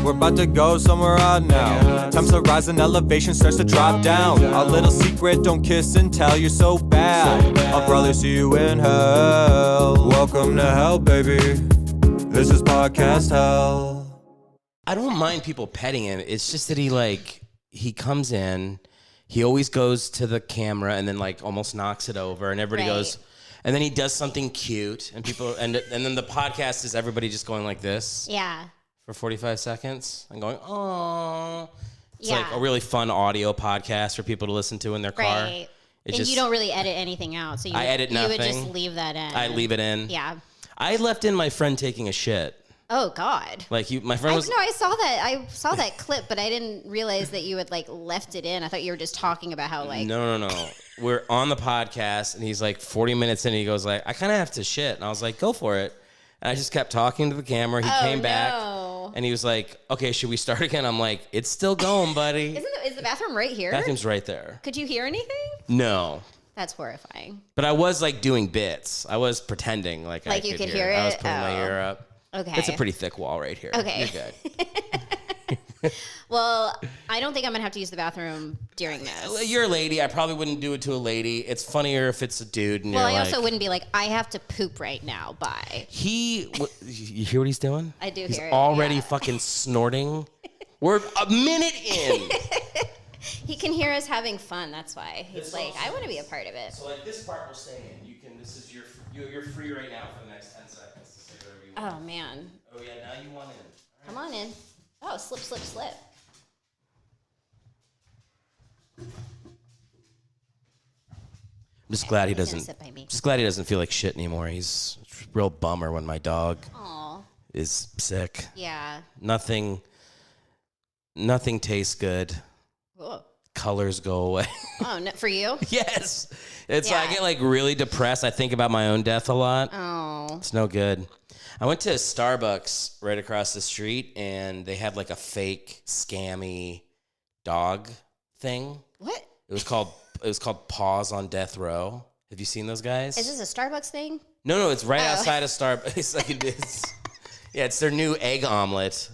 we're about to go somewhere odd now. Times to rise and elevation starts to drop down. Our little secret, don't kiss and tell, you're so bad. I'll probably see you in hell. Welcome to hell, baby. This is podcast hell. I don't mind people petting him. It's just that he comes in, he always goes to the camera and then like almost knocks it over, and everybody goes, and then he does something cute, and people, and then the podcast is everybody just going like this. Yeah. For 45 seconds and going, oh. It's Yeah. like a really fun audio podcast for people to listen to in their car. Right. And you don't really edit anything out. So I edit nothing. You would just leave that in. I leave it in. Yeah. I left in my friend taking a shit. Oh God! My friend was. No, I saw that. I saw that clip, but I didn't realize that you had like left it in. I thought you were just talking about how like. No. We're on the podcast, and he's like 40 minutes in. And he goes like, "I kind of have to shit," and I was like, "Go for it." And I just kept talking to the camera. He came back, and he was like, "Okay, should we start again?" I'm like, "It's still going, buddy." Is the bathroom right here? Bathroom's right there. Could you hear anything? No. That's horrifying. But I was like doing bits. I was pretending like I you could hear it. I was putting my ear up. Okay. It's a pretty thick wall right here. Okay. You're good. Well, I don't think I'm going to have to use the bathroom during this. You're a lady. I probably wouldn't do it to a lady. It's funnier if it's a dude. And I also wouldn't be like, I have to poop right now. Bye. You hear what he's doing? I do he's hear it. He's already fucking snorting. We're a minute in. He can hear us having fun. That's why. He's like, I want to be a part of it. So like this part will stay in. This is you're free right now for the next 10 seconds to say whatever you want. Oh, man. Oh, yeah, now you want in. Come on in. Oh, slip, slip, slip. I'm just glad he doesn't feel like shit anymore. He's a real bummer when my dog is sick. Yeah. Nothing tastes good. Whoa. Colors go away. Oh, no, for you? Yes. I get like really depressed. I think about my own death a lot. Oh. It's no good. I went to Starbucks right across the street, and they had like a fake scammy dog thing. What? It was called Paws on Death Row. Have you seen those guys? Is this a Starbucks thing? No, it's right outside of Starbucks. It's like it's their new egg omelet.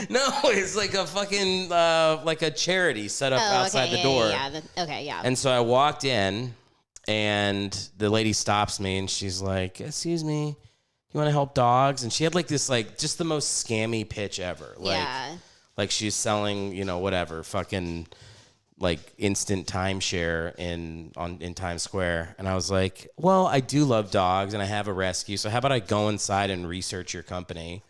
No, it's like a fucking like a charity set up outside the door. Yeah. And so I walked in, and the lady stops me, and she's like, "Excuse me, you want to help dogs?" And she had like this like just the most scammy pitch ever. Like she's selling, whatever, fucking like instant timeshare in Times Square. And I was like, well, I do love dogs and I have a rescue. So how about I go inside and research your company?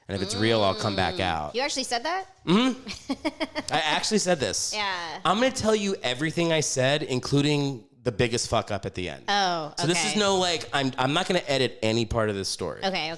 And if it's real, I'll come back out. You actually said that? Mm-hmm. I actually said this. Yeah. I'm going to tell you everything I said, including the biggest fuck up at the end. Oh, okay. So this is no like, I'm not going to edit any part of this story. Okay.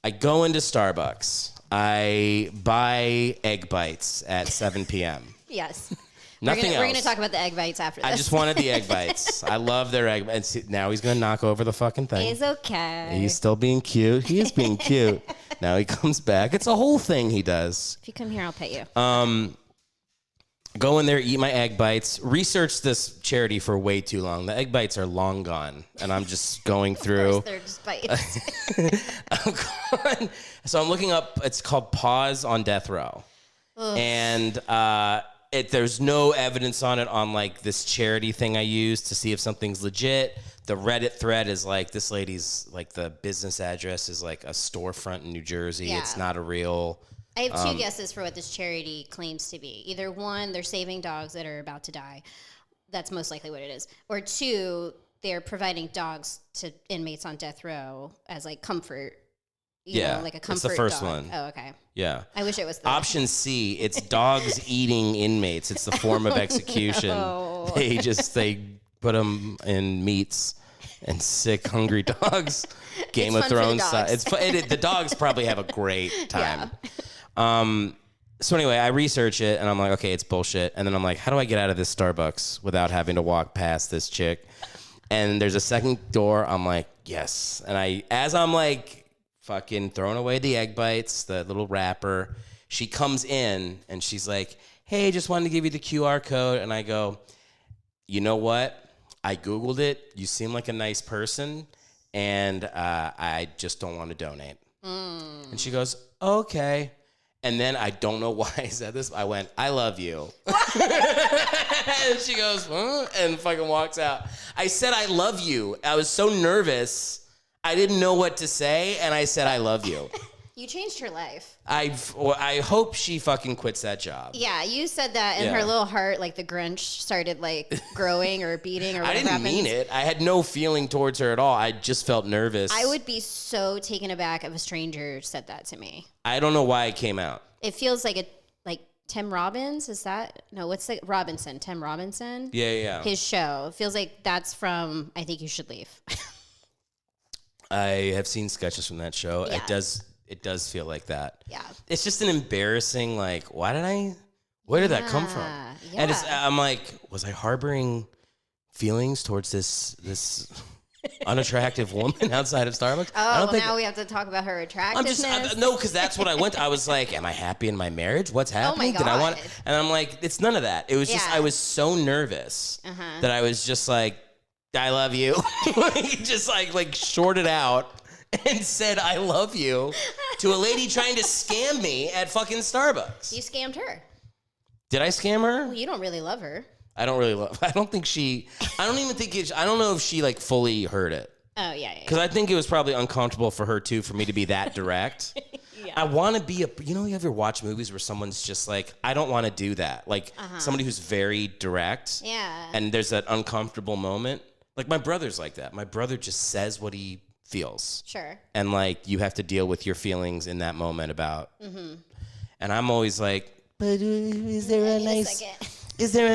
I go into Starbucks. I buy egg bites at 7 p.m. Yes. Nothing else. We're going to talk about the egg bites after this. I just wanted the egg bites. I love their egg bites. Now he's going to knock over the fucking thing. He's okay. He's still being cute. He is being cute. Now he comes back. It's a whole thing he does. If you come here, I'll pet you. Go in there, eat my egg bites. Research this charity for way too long. The egg bites are long gone, and I'm just going through. Of course, they're just bites. So I'm looking up. It's called Paws on Death Row, and there's no evidence on it on like this charity thing I use to see if something's legit. The Reddit thread is like, this lady's like, the business address is like a storefront in New Jersey. Yeah. It's not a real. I have two guesses for what this charity claims to be. Either one, they're saving dogs that are about to die. That's most likely what it is. Or two, they're providing dogs to inmates on death row as like comfort. You know, like a comfort it's the first dog. one. Oh, okay. Yeah. I wish it was Option C, it's dogs eating inmates. It's the form of execution. No. They put them in meats and sick, hungry dogs. Game of Thrones style. It's fun. The dogs probably have a great time. Yeah. So anyway, I research it and I'm like, okay, it's bullshit. And then I'm like, how do I get out of this Starbucks without having to walk past this chick? And there's a second door. I'm like, yes. And as I'm like fucking throwing away the egg bites, the little wrapper, she comes in and she's like, hey, just wanted to give you the QR code. And I go, you know what? I Googled it. You seem like a nice person. And I just don't want to donate. And she goes, okay. And then I don't know why I said this. I went, I love you. And she goes, huh? And fucking walks out. I said, I love you. I was so nervous. I didn't know what to say. And I said, I love you. You changed her life. I hope she fucking quits that job. Yeah, you said that, and her little heart, like the Grinch, started like growing or beating or whatever. I didn't mean it. I had no feeling towards her at all. I just felt nervous. I would be so taken aback if a stranger said that to me. I don't know why it came out. It feels like Tim Robbins. Is that what's the Robinson? Tim Robinson. Yeah. His show. It feels like that's from I Think You Should Leave. I have seen sketches from that show. Yeah. It does feel like that. Yeah. It's just an embarrassing, like, where did that come from? Yeah. And I'm like, was I harboring feelings towards this unattractive woman outside of Starbucks? Oh, now we have to talk about her attractiveness. No, because that's what I went to. I was like, am I happy in my marriage? What's happening? Oh my God. And I'm like, it's none of that. It was just, I was so nervous that I was just like, I love you. Just like shorted out. And said, I love you to a lady trying to scam me at fucking Starbucks. You scammed her. Did I scam her? Well, you don't really love her. I don't know if she like fully heard it. Oh, yeah. Because I think it was probably uncomfortable for her too, for me to be that direct. Yeah. I want to be you ever watch movies where someone's just like, I don't want to do that. Like somebody who's very direct. Yeah. And there's that uncomfortable moment. Like my brother's like that. My brother just says what he feels. Sure. And like you have to deal with your feelings in that moment about. And I'm always like, but is there a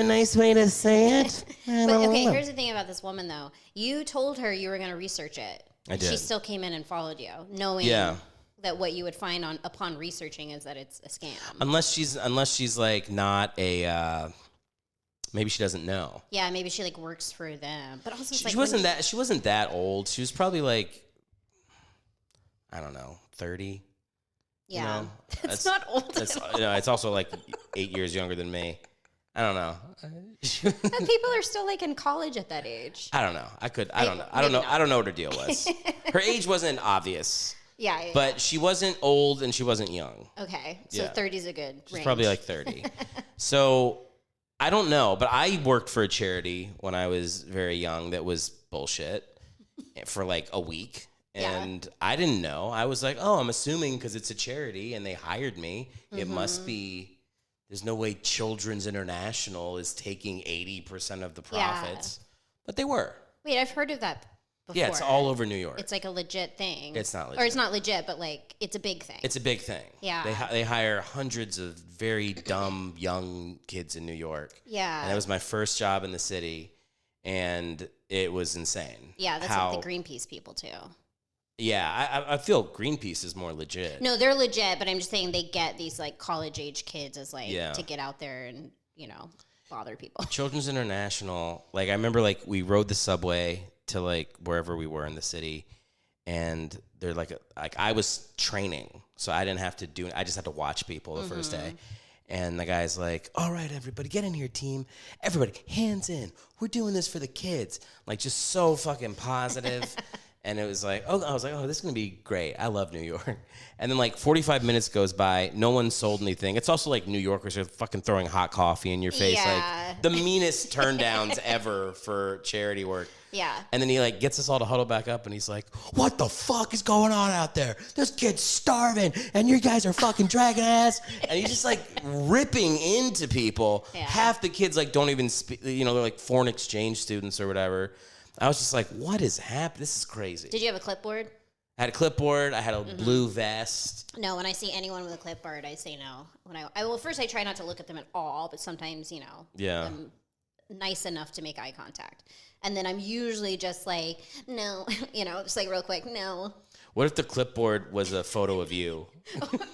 nice way to say it? Here's the thing about this woman though. You told her you were going to research it. I did. She still came in and followed you, knowing that what you would find upon researching is that it's a scam. Unless she's like not a maybe she doesn't know. Yeah, maybe she like works for them. But also she wasn't that old. She was probably like, I don't know, 30. Yeah. You know? It's not old at all. It's also like 8 years younger than me. I don't know. And people are still like in college at that age. I don't know. I don't know. I don't know what her deal was. Her age wasn't obvious. Yeah. But she wasn't old and she wasn't young. Okay. So 30 is a good range. She's probably like 30. So I don't know, but I worked for a charity when I was very young that was bullshit for like a week. And I didn't know. I was like, oh, I'm assuming because it's a charity and they hired me. It must be, there's no way Children's International is taking 80% of the profits. But they were. Wait, I've heard of that before. Yeah, it's all over New York. It's like a legit thing. It's not legit. Or it's not legit, but like it's a big thing. It's a big thing. Yeah. They hire hundreds of very dumb young kids in New York. Yeah. And that was my first job in the city. And it was insane. Yeah, that's like the Greenpeace people too. Yeah, I feel Greenpeace is more legit. No, they're legit, but I'm just saying they get these like college age kids as like to get out there and, bother people. Children's International, like I remember like we rode the subway to like wherever we were in the city, and they're like I was training, so I didn't have to do it. I just had to watch people the first day. And the guy's like, all right, everybody, get in here, team. Everybody, hands in. We're doing this for the kids. Like, just so fucking positive. And it was like, I was like, this is going to be great. I love New York. And then like 45 minutes goes by. No one sold anything. It's also like New Yorkers are fucking throwing hot coffee in your face. Yeah. Like the meanest turndowns ever for charity work. Yeah. And then he like gets us all to huddle back up and he's like, what the fuck is going on out there? This kid's starving and you guys are fucking dragging ass. And he's just like ripping into people. Yeah. Half the kids like don't even speak, they're like foreign exchange students or whatever. I was just like, what is happening? This is crazy. Did you have a clipboard? I had a clipboard. I had a blue vest. No, when I see anyone with a clipboard, I say no. First I try not to look at them at all, but sometimes, I'm nice enough to make eye contact. And then I'm usually just like, no, just like real quick, no. What if the clipboard was a photo of you?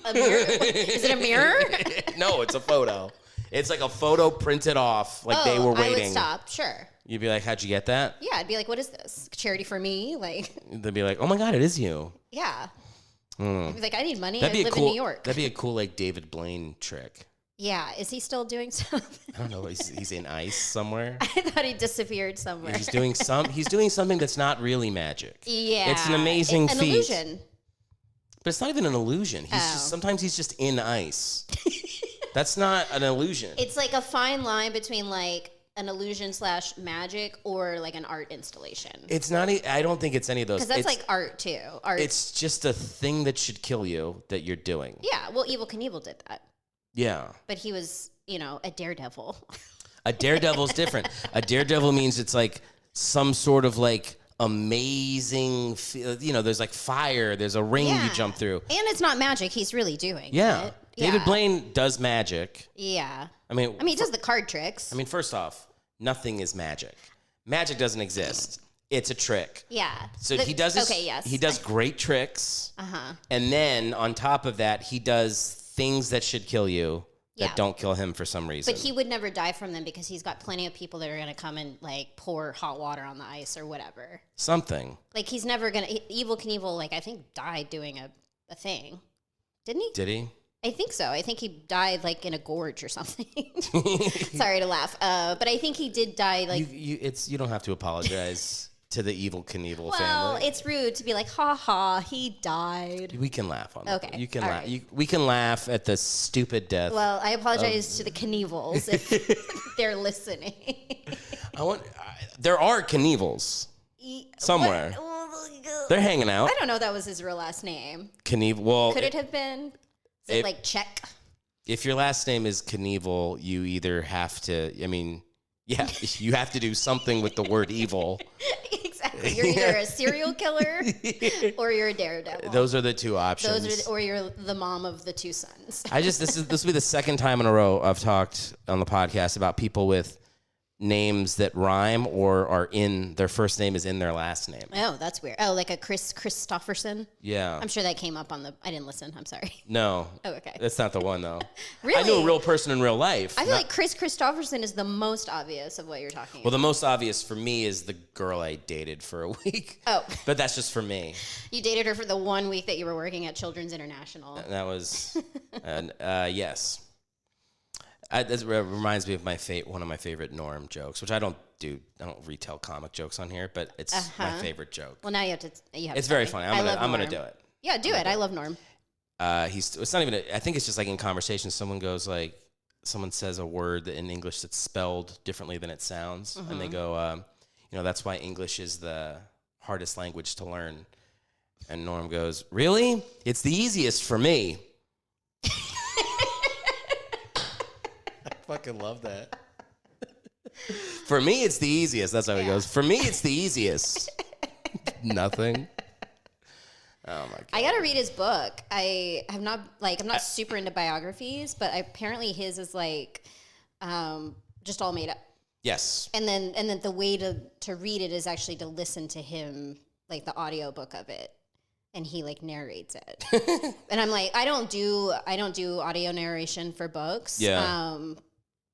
A mirror? Is it a mirror? No, it's a photo. It's like a photo printed off, like they were waiting. I would stop, sure. You'd be like, how'd you get that? Yeah, I'd be like, what is this? Charity for me? Like, they'd be like, oh my God, it is you. Yeah. I'd be like, I need money. I live in New York. That'd be a cool, like, David Blaine trick. Yeah. Is he still doing something? I don't know. He's in ice somewhere. I thought he disappeared somewhere. He's doing something that's not really magic. Yeah. It's an amazing feat. Illusion. But it's not even an illusion. Sometimes he's just in ice. That's not an illusion. It's like a fine line between like an illusion / magic or like an art installation. It's not. I don't think it's any of those. Because that's like art too. Art. It's just a thing that should kill you that you're doing. Yeah. Well, Evel Knievel did that. Yeah. But he was, a daredevil. A daredevil's different. A daredevil means it's like some sort of like amazing, there's like fire, there's a ring you jump through. And it's not magic, he's really doing it. David Yeah. Blaine does magic. Yeah. I mean, he does the card tricks. I mean, first off, nothing is magic. Magic doesn't exist. It's a trick. Yeah. So he does he does great tricks. And then on top of that, he does things that should kill you that don't kill him for some reason. But he would never die from them because he's got plenty of people that are going to come and like pour hot water on the ice or whatever. Something. Like he's never going to... Evel Knievel, like I think died doing a thing. Didn't he? Did he? I think so. I think he died like in a gorge or something. Sorry to laugh. But I think he did die like... You don't have to apologize to the Evel Knievel family. Well, it's rude to be like, ha ha, he died. We can laugh on that. Okay. You can All laugh. right. We can laugh at the stupid death. Well, I apologize to the Knievels if they're listening. There are Knievels somewhere. They're hanging out. I don't know if that was his real last name. Knievel. Well, Could it have been? Is it like Czech? If your last name is Knievel, you either have to, you have to do something with the word evil. Exactly. You're either a serial killer or you're a daredevil. Those are the two options. Or you're the mom of the two sons. This will be the second time in a row I've talked on the podcast about people with names that rhyme or are in their first name is in their last name. Oh, that's weird. Oh, like a Christopherson? Yeah. I'm sure that came up I didn't listen. I'm sorry. No. Oh, okay. That's not the one though. Really? I knew a real person in real life. I feel like Chris Christopherson is the most obvious of what you're talking about. Well, the most obvious for me is the girl I dated for a week. Oh. But that's just for me. You dated her for the 1 week that you were working at Children's International. That was, yes. That reminds me of one of my favorite Norm jokes, which I don't retell comic jokes on here, but it's my favorite joke. Well, now you have to. It's very funny. I'm gonna do it. Yeah, do it. I love Norm. It's not even. I think it's just like in conversation, someone says a word in English that's spelled differently than it sounds, and they go, that's why English is the hardest language to learn. And Norm goes, really? It's the easiest for me. Fucking love that. For me, it's the easiest. That's how he goes. For me, it's the easiest. Nothing. Oh my god. I gotta read his book. I'm not super into biographies, but apparently his is like just all made up. Yes. And then the way to read it is actually to listen to him, like the audiobook of it. And he like narrates it. And I'm like, I don't do audio narration for books. Yeah.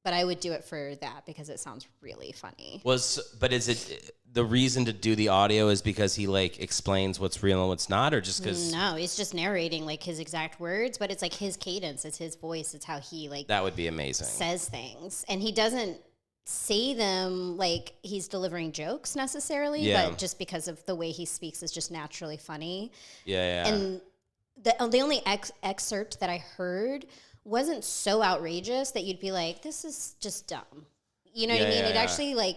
But I would do it for that because it sounds really funny. But is it the reason to do the audio is because he like explains what's real and what's not, or just because? No, he's just narrating like his exact words, but it's like his cadence, it's his voice, it's how he like. That would be amazing. Says things, and he doesn't say them like he's delivering jokes necessarily, but just because of the way he speaks is just naturally funny. Yeah. And the only excerpt that I heard wasn't so outrageous that you'd be like, this is just dumb. You know what I mean? It actually, like,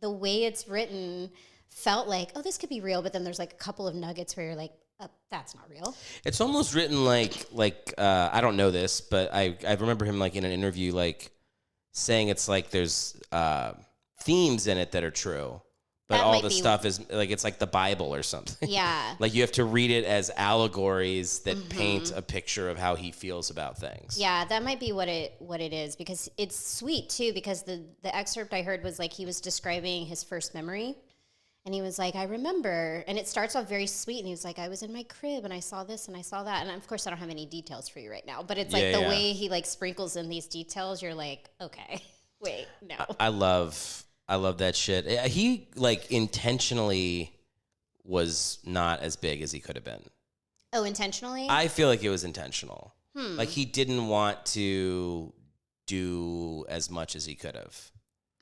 the way it's written felt like, oh, this could be real, but then there's, like, a couple of nuggets where you're like, that's not real. It's almost written like I don't know this, but I remember him, like, in an interview, like, saying it's like there's themes in it that are true. But all the stuff is like it's like the Bible or something. Yeah. Like you have to read it as allegories that paint a picture of how he feels about things. Yeah, that might be what it is, because it's sweet too, because the excerpt I heard was like he was describing his first memory, and he was like, I remember, and it starts off very sweet, and he was like, I was in my crib and I saw this and I saw that, and of course I don't have any details for you right now, but it's like the way he like sprinkles in these details, you're like, okay, wait, no. I love that shit. He like intentionally was not as big as he could have been. Oh, intentionally? I feel like it was intentional. Like he didn't want to do as much as he could have.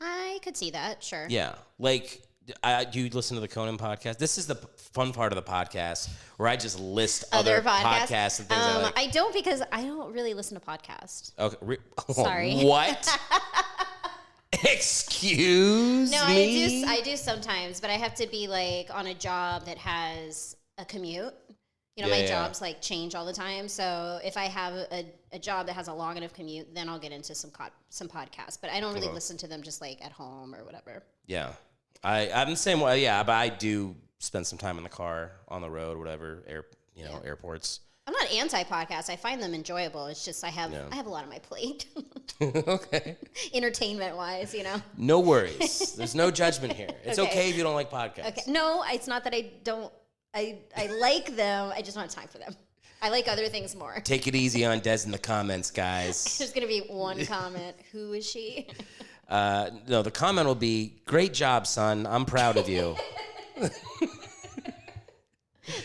I could see that, sure. Yeah. Like Do you listen to the Conan podcast? This is the fun part of the podcast where I just list other podcasts and things I like. I don't, because I don't really listen to podcasts. Okay. Sorry. What? Excuse me? No, I do sometimes, but I have to be like on a job that has a commute. You know, my jobs like change all the time. So if I have a job that has a long enough commute, then I'll get into some podcasts. But I don't really listen to them just like at home or whatever. Yeah. I'm the same way. Yeah, but I do spend some time in the car, on the road, whatever, airports. I'm not anti-podcast. I find them enjoyable. It's just I have a lot on my plate. Okay. Entertainment-wise, you know. No worries. There's no judgment here. It's okay if you don't like podcasts. Okay. No, it's not that I don't. I like them. I just don't have time for them. I like other things more. Take it easy on Dez in the comments, guys. There's going to be one comment. Who is she? No, the comment will be, great job, son. I'm proud of you.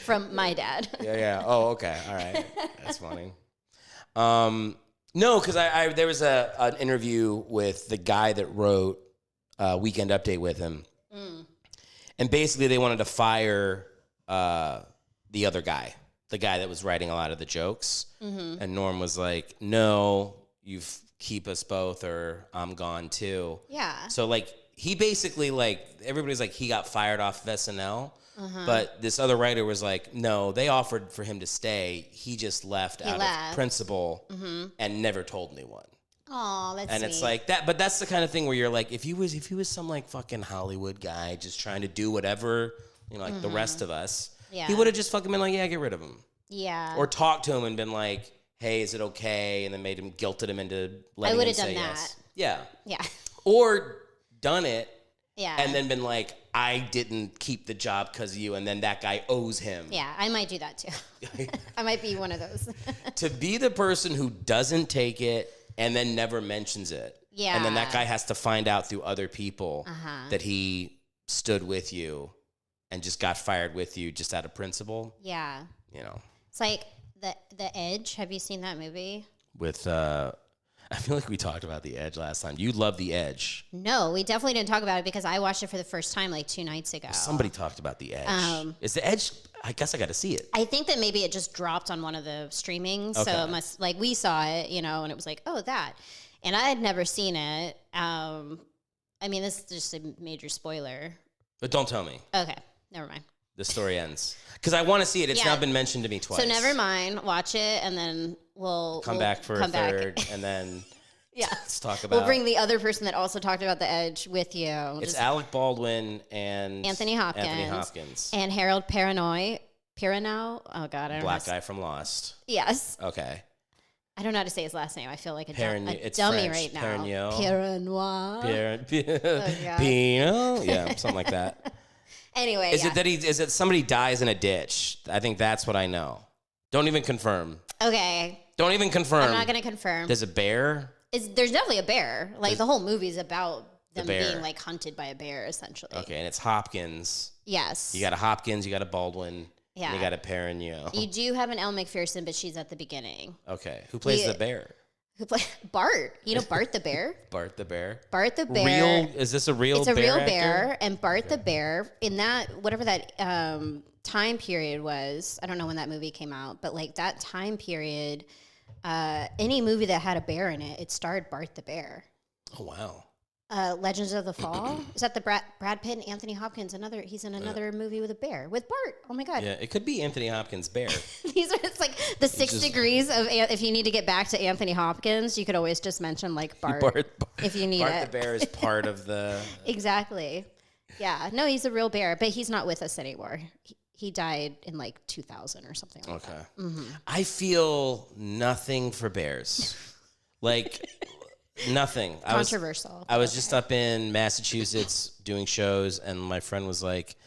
From my dad. Yeah. Oh, okay. All right. That's funny. No, because there was an interview with the guy that wrote Weekend Update with him. And basically they wanted to fire the other guy, the guy that was writing a lot of the jokes. Mm-hmm. And Norm was like, no, you keep us both or I'm gone too. Yeah. So like he basically like, everybody's like, he got fired off of SNL. Uh-huh. But this other writer was like, no, they offered for him to stay. He just left out of principle and never told anyone. Oh, that's and sweet. It's like that, but that's the kind of thing where you're like, if he was some like fucking Hollywood guy just trying to do whatever, you know, like the rest of us, he would have just fucking been like, yeah, get rid of him. Yeah. Or talked to him and been like, hey, is it okay? And then guilted him into letting him say yes. I would have done that. Yeah. Yeah. Or done it. Yeah. And then been like, I didn't keep the job because of you, and then that guy owes him. Yeah, I might do that too. I might be one of those. To be the person who doesn't take it and then never mentions it. Yeah. And then that guy has to find out through other people that he stood with you and just got fired with you just out of principle. Yeah. You know. It's like The Edge. Have you seen that movie? With I feel like we talked about The Edge last time. You love The Edge. No, we definitely didn't talk about it because I watched it for the first time like 2 nights ago. Somebody talked about The Edge. Is The Edge, I guess I got to see it. I think that maybe it just dropped on one of the streamings. Okay. So it must, like, we saw it, you know, and it was like, oh, that. And I had never seen it. I mean, this is just a major spoiler. But don't tell me. Okay, never mind. The story ends. Because I want to see it. It's now been mentioned to me twice. So never mind. Watch it, and then we'll come back for a third, and then let's talk about. We'll bring the other person that also talked about The Edge with you. It's Alec Baldwin and Anthony Hopkins. And Harold Perrineau. Oh, God, I don't know. Black guy from Lost. Yes. Okay. I don't know how to say his last name. I feel like a dummy French. right now. Perrineau. Perrineau. Yeah, something like that. Anyway, is it somebody dies in a ditch? I think that's what I know. Don't even confirm. Okay. Don't even confirm. I'm not going to confirm. There's a bear? There's definitely a bear. Like, the whole movie's about them being, like, hunted by a bear, essentially. Okay, and it's Hopkins. Yes. You got a Hopkins, you got a Baldwin, and you got a Perrineau. You do have an Elle Macpherson, but she's at the beginning. Okay. Who plays the bear? Bart. You know Bart the bear? Bart the bear. Bart the bear. Is this a real bear? It's a real actor? bear. And Bart the bear, in that, whatever that time period was, I don't know when that movie came out, but like that time period, any movie that had a bear in it, it starred Bart the bear. Oh, wow. Legends of the Fall. Is that the Brad Pitt and Anthony Hopkins? He's in another movie with a bear with Bart. Oh my God. Yeah, it could be Anthony Hopkins' bear. It's like the 6 degrees of, if you need to get back to Anthony Hopkins, you could always just mention like Bart if you need Bart it. Bart the bear is part of the. Exactly. Yeah. No, he's a real bear, but he's not with us anymore. He died in like 2000 or something like that. Mm-hmm. I feel nothing for bears. Like. Nothing. Controversial. I was just up in Massachusetts doing shows, and my friend was like,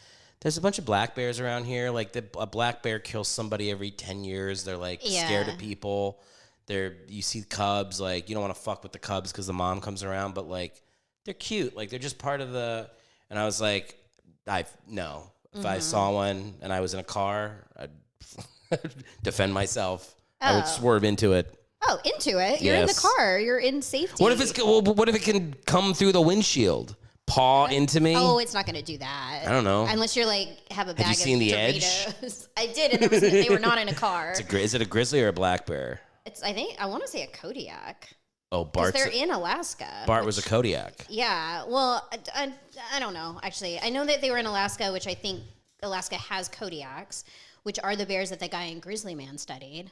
there's a bunch of black bears around here. Like, a black bear kills somebody every 10 years. They're, like, scared of people. You see cubs. Like, you don't want to fuck with the cubs because the mom comes around, but, like, they're cute. Like, they're just part of the... And I was like, no. If I saw one and I was in a car, I'd defend myself. I would swerve into it. Oh, into it? You're in the car. You're in safety. What if it can come through the windshield? paw into me. Oh, it's not going to do that. I don't know. Unless you're like have a bag you seen of The Doritos. I did, and they were not in a car. Is it a grizzly or a black bear? I want to say a Kodiak. Oh, Bart. They're in Alaska. Bart was a Kodiak. Yeah. Well, I don't know, actually. I know that they were in Alaska, which I think Alaska has Kodiaks, which are the bears that the guy in Grizzly Man studied.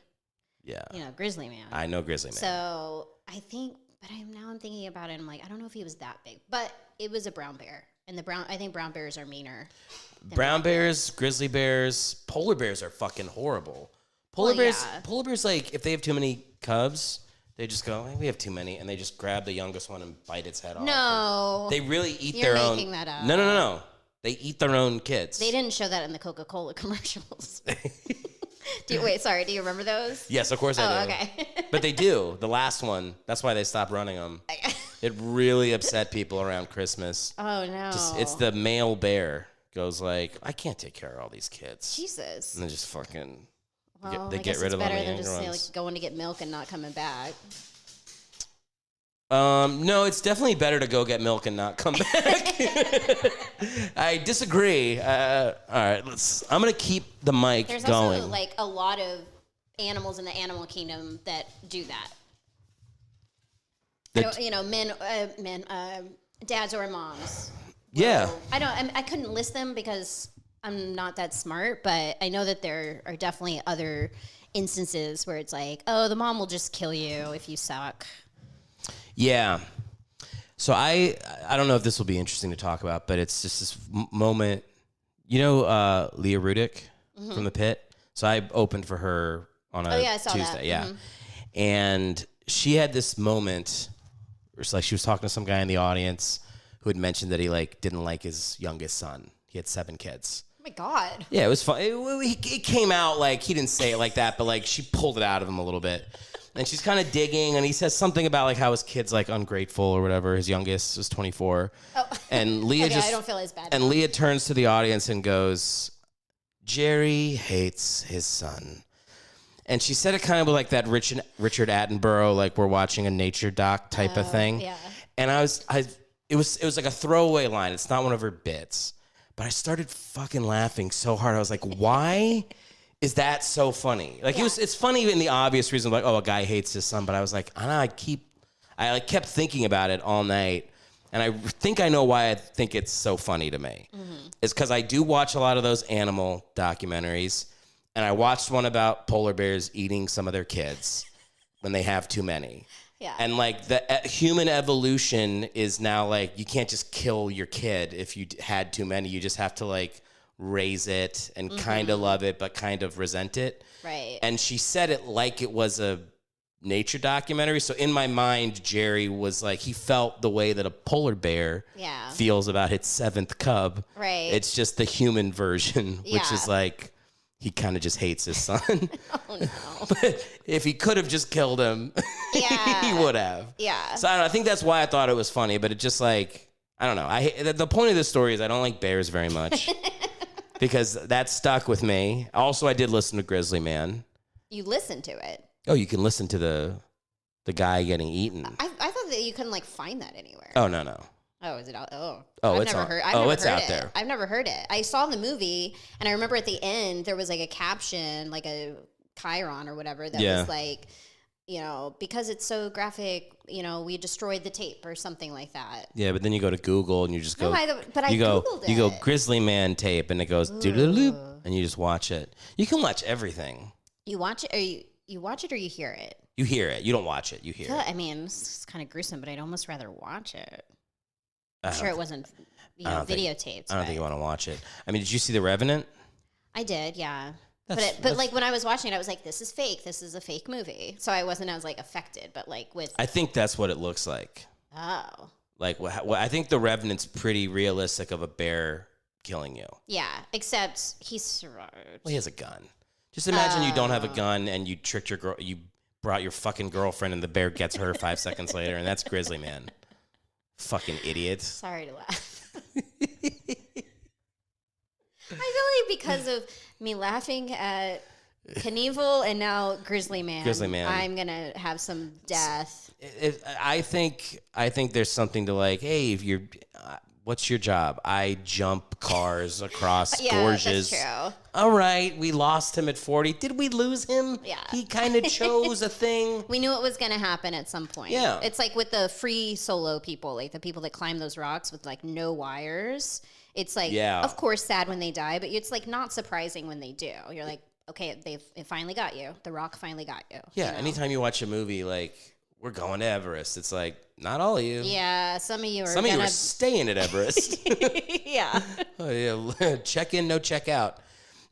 Yeah. Grizzly Man. I know Grizzly Man. So I think, but I'm thinking about it. I'm like, I don't know if he was that big, but it was a brown bear. And I think brown bears are meaner. Brown bears, grizzly bears, polar bears are fucking horrible. Polar bears, like, if they have too many cubs, they just go, hey, we have too many, and they just grab the youngest one and bite its head off. No. They really eat You're their own. making that up. No. They eat their own kids. They didn't show that in the Coca-Cola commercials. Do you remember those? Yes, of course I do. Okay. But they do. The last one, that's why they stopped running them. It really upset people around Christmas. Oh, no. It's the male bear goes like, I can't take care of all these kids. Jesus. And they just fucking... Well, they I get guess rid it's of them. better than just like going to get milk and not coming back. No, it's definitely better to go get milk and not come back. I disagree. All right, I'm gonna keep the mic There's going. There's also like a lot of animals in the animal kingdom that do that. Dads or moms. Yeah. I couldn't list them because I'm not that smart, but I know that there are definitely other instances where it's like, oh, the mom will just kill you if you suck. Yeah. So I don't know if this will be interesting to talk about, but it's just this moment. You know Leah Rudick from The Pit? So I opened for her on a I saw Tuesday. that. Yeah. Mm-hmm. And she had this moment where it's like she was talking to some guy in the audience who had mentioned that he didn't like his youngest son. He had 7 kids. Oh my God. Yeah, it was fun. It came out like he didn't say it like that, but like she pulled it out of him a little bit. And she's kind of digging, and he says something about like how his kid's like ungrateful or whatever. His youngest is 24. Oh. And Leah I don't feel as bad. And Leah turns to the audience and goes, Jerry hates his son. And she said it kind of like that Richard Attenborough, like we're watching a nature doc type of thing. Yeah. And it was like a throwaway line. It's not one of her bits. But I started fucking laughing so hard. I was like, why is that so funny? Like it's funny in the obvious reason, like, oh, a guy hates his son. But I was like, I kept thinking about it all night. And I think I know why I think it's so funny to me. Mm-hmm. It's because I do watch a lot of those animal documentaries. And I watched one about polar bears eating some of their kids when they have too many. Yeah. And like the human evolution is now like you can't just kill your kid if you had too many. You just have to like raise it and kind of love it, but kind of resent it. Right. And she said it like it was a nature documentary. So in my mind, Jerry was like, he felt the way that a polar bear feels about its 7th cub. Right. It's just the human version, which is like, he kind of just hates his son. Oh, no. But if he could have just killed him, he would have. Yeah. So I don't know, I think that's why I thought it was funny, but it just like, I don't know. The point of this story is I don't like bears very much because that stuck with me. Also, I did listen to Grizzly Man. You listened to it. Oh, you can listen to the guy getting eaten. I thought that you couldn't like find that anywhere. Oh, no. Oh, is it out? Oh, it's out there. I've never heard it. I saw the movie, and I remember at the end there was like a caption, like a chyron or whatever that was like, because it's so graphic, we destroyed the tape or something like that. Yeah, but then you go to Google and you just go. I Googled it. You go Grizzly Man tape, and it goes doodle-loop, and you just watch it. You can watch everything. You watch it, or you watch it, or you hear it. You hear it. You don't watch it. You hear it. I mean, it's kind of gruesome, but I'd almost rather watch it. I'm sure it wasn't, videotaped. I don't think you want to watch it. I mean, did you see The Revenant? I did, yeah. But like when I was watching it, I was like, this is fake. This is a fake movie. So I wasn't as like affected, but like with. I think that's what it looks like. Oh. Like, I think The Revenant's pretty realistic of a bear killing you. Yeah, except he survived. Well, he has a gun. Just imagine you don't have a gun and you tricked your girl. You brought your fucking girlfriend and the bear gets her 5 seconds later, and that's Grizzly Man. Fucking idiots. Sorry to laugh. I feel like because of me laughing at Knievel and now Grizzly Man, I'm going to have some death. I think there's something to like, hey, if you're What's your job? I jump cars across gorges. That's true. All right, we lost him at 40. Did we lose him? Yeah. He kind of chose a thing. We knew it was going to happen at some point. Yeah. It's like with the free solo people, like the people that climb those rocks with like no wires. It's like, of course, sad when they die, but it's like not surprising when they do. You're like, okay, it finally got you. The rock finally got you. Yeah, you know? anytime you watch a movie like, we're going to Everest, it's like, not all of you. Yeah, some of you are staying at Everest. Yeah. Oh, yeah. Check in, no check out.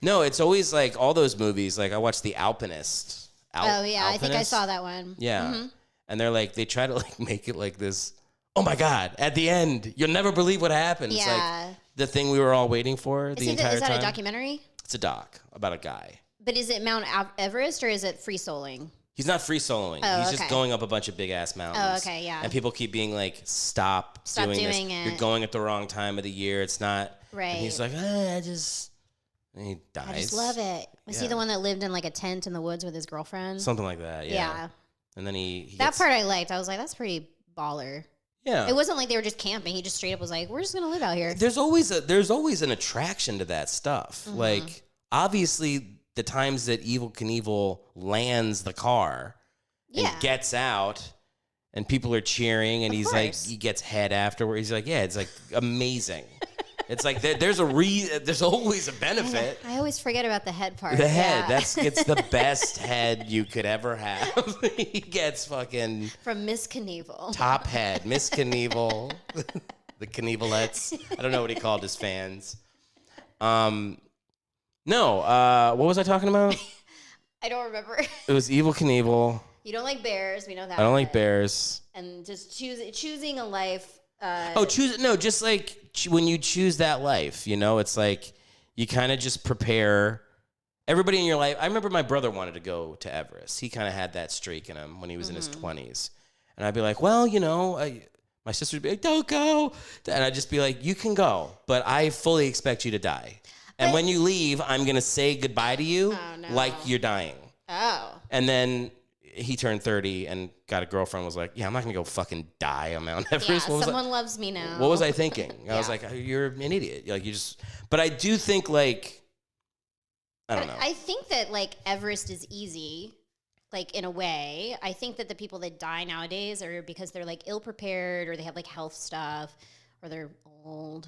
No, it's always like all those movies. Like I watched The Alpinist. Alpinist? I think I saw that one. Yeah. Mm-hmm. And they're like, they try to like make it like this. Oh my God, at the end, you'll never believe what happens. Yeah. Like the thing we were all waiting for the entire time. Is that a documentary? It's a doc about a guy. But is it Mount Everest or is it free soloing? He's not free soloing. He's just going up a bunch of big ass mountains. Oh, okay, yeah. And people keep being like, stop doing this. It. You're going at the wrong time of the year. It's not. Right. And he's like, and he dies. I just love it. Was he the one that lived in like a tent in the woods with his girlfriend? Something like that, yeah. And then he that part I liked. I was like, that's pretty baller. Yeah. It wasn't like they were just camping. He just straight up was like, we're just going to live out here. There's always an attraction to that stuff. Mm-hmm. Like, obviously, the times that Evel Knievel lands the car and gets out and people are cheering and he's like, he gets head afterward. He's like, yeah, it's like amazing. It's like there's always a benefit. I always forget about the head part. The head, it's the best head you could ever have. He gets fucking from Miss Knievel. Top head, Miss Knievel, the Knievelettes. I don't know what he called his fans. No, what was I talking about? I don't remember. It was Evel Knievel. You don't like bears. We know that. I don't like bears. And just choosing a life. Just like when you choose that life, you know, it's like you kind of just prepare everybody in your life. I remember my brother wanted to go to Everest. He kind of had that streak in him when he was in his 20s. And I'd be like, well, you know, my sister would be like, don't go. And I'd just be like, you can go, but I fully expect you to die. And when you leave, I'm going to say goodbye to you like you're dying. Oh. And then he turned 30 and got a girlfriend, was like, yeah, I'm not going to go fucking die on Mount Everest. Yeah, someone loves me now. What was I thinking? I was like, you're an idiot. Like, but I do think, like, I don't know. I think that, like, Everest is easy, like, in a way. I think that the people that die nowadays are because they're, like, ill-prepared or they have, like, health stuff or they're old.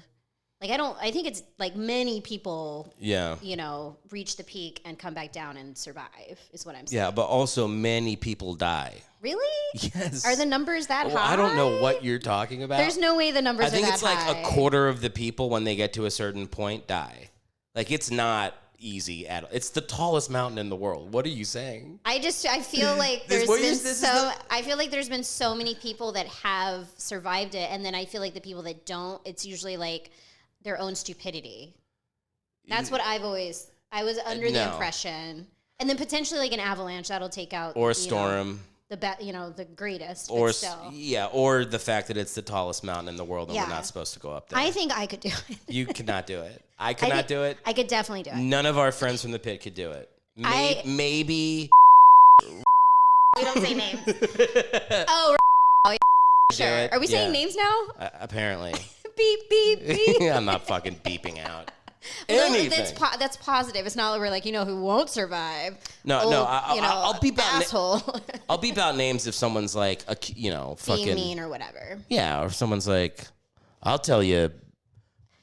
Like, I think it's, like, many people, you know, reach the peak and come back down and survive, is what I'm saying. Yeah, but also many people die. Really? Yes. Are the numbers that high? I don't know what you're talking about. There's no way the numbers are that high. I think it's like a quarter of the people, when they get to a certain point, die. Like, it's not easy at all. It's the tallest mountain in the world. What are you saying? I feel like I feel like there's been so many people that have survived it, and then I feel like the people that don't, it's usually like their own stupidity. That's what I was under the impression. And then potentially like an avalanche that'll take out, or a storm. The greatest. Or or the fact that it's the tallest mountain in the world and we're not supposed to go up there. I think I could do it. You cannot do it. I could not do it. I could definitely do it. None of our friends from the pit could do it. Maybe. We don't say names. Oh, sure. Are we saying names now? Apparently. Beep, beep, beep. I'm not fucking beeping out. Well, that's positive. It's not like we're like, you know, who won't survive. I'll beep out asshole. I'll beep out names if someone's like, fucking being mean or whatever. Yeah, or if someone's like, I'll tell you.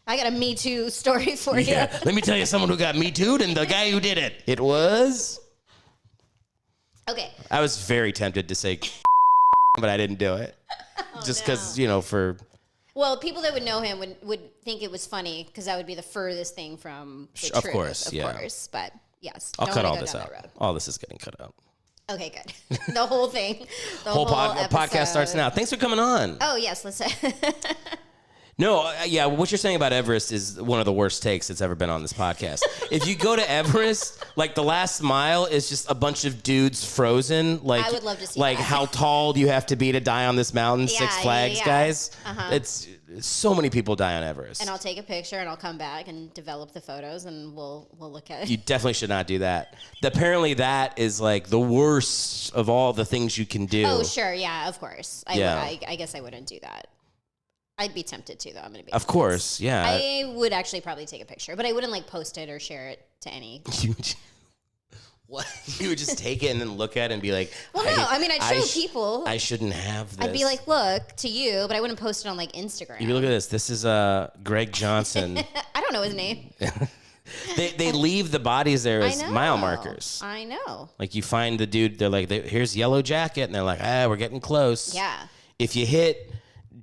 I got a Me Too story for you. Let me tell you someone who got Me Too'd and the guy who did it. It was. Okay. I was very tempted to say, but I didn't do it, just because for. Well, people that would know him would think it was funny because that would be the furthest thing from the truth. Of course. But yes. I'll cut all this out. All this is getting cut out. Okay, good. The whole thing. The whole podcast starts now. Thanks for coming on. Oh, yes. Let's No, what you're saying about Everest is one of the worst takes that's ever been on this podcast. If you go to Everest, like the last mile is just a bunch of dudes frozen. Like, I would love to see like that. How tall do you have to be to die on this mountain? Six Flags guys. It's so many people die on Everest. And I'll take a picture and I'll come back and develop the photos and we'll look at it. You definitely should not do that. Apparently that is like the worst of all the things you can do. Oh, sure. Yeah, of course. I guess I wouldn't do that. I'd be tempted to, though. I'm gonna be. Of course, yeah. I would actually probably take a picture, but I wouldn't like post it or share it to any. What? You would just take it and then look at it and be like, well, no, I mean, I'd show people. I shouldn't have this. I'd be like, look, to you, but I wouldn't post it on like Instagram. You look at this. This is Greg Johnson. I don't know his name. They leave the bodies there as mile markers. I know. Like you find the dude, they're like, here's Yellow Jacket, and they're like, we're getting close. Yeah. If you hit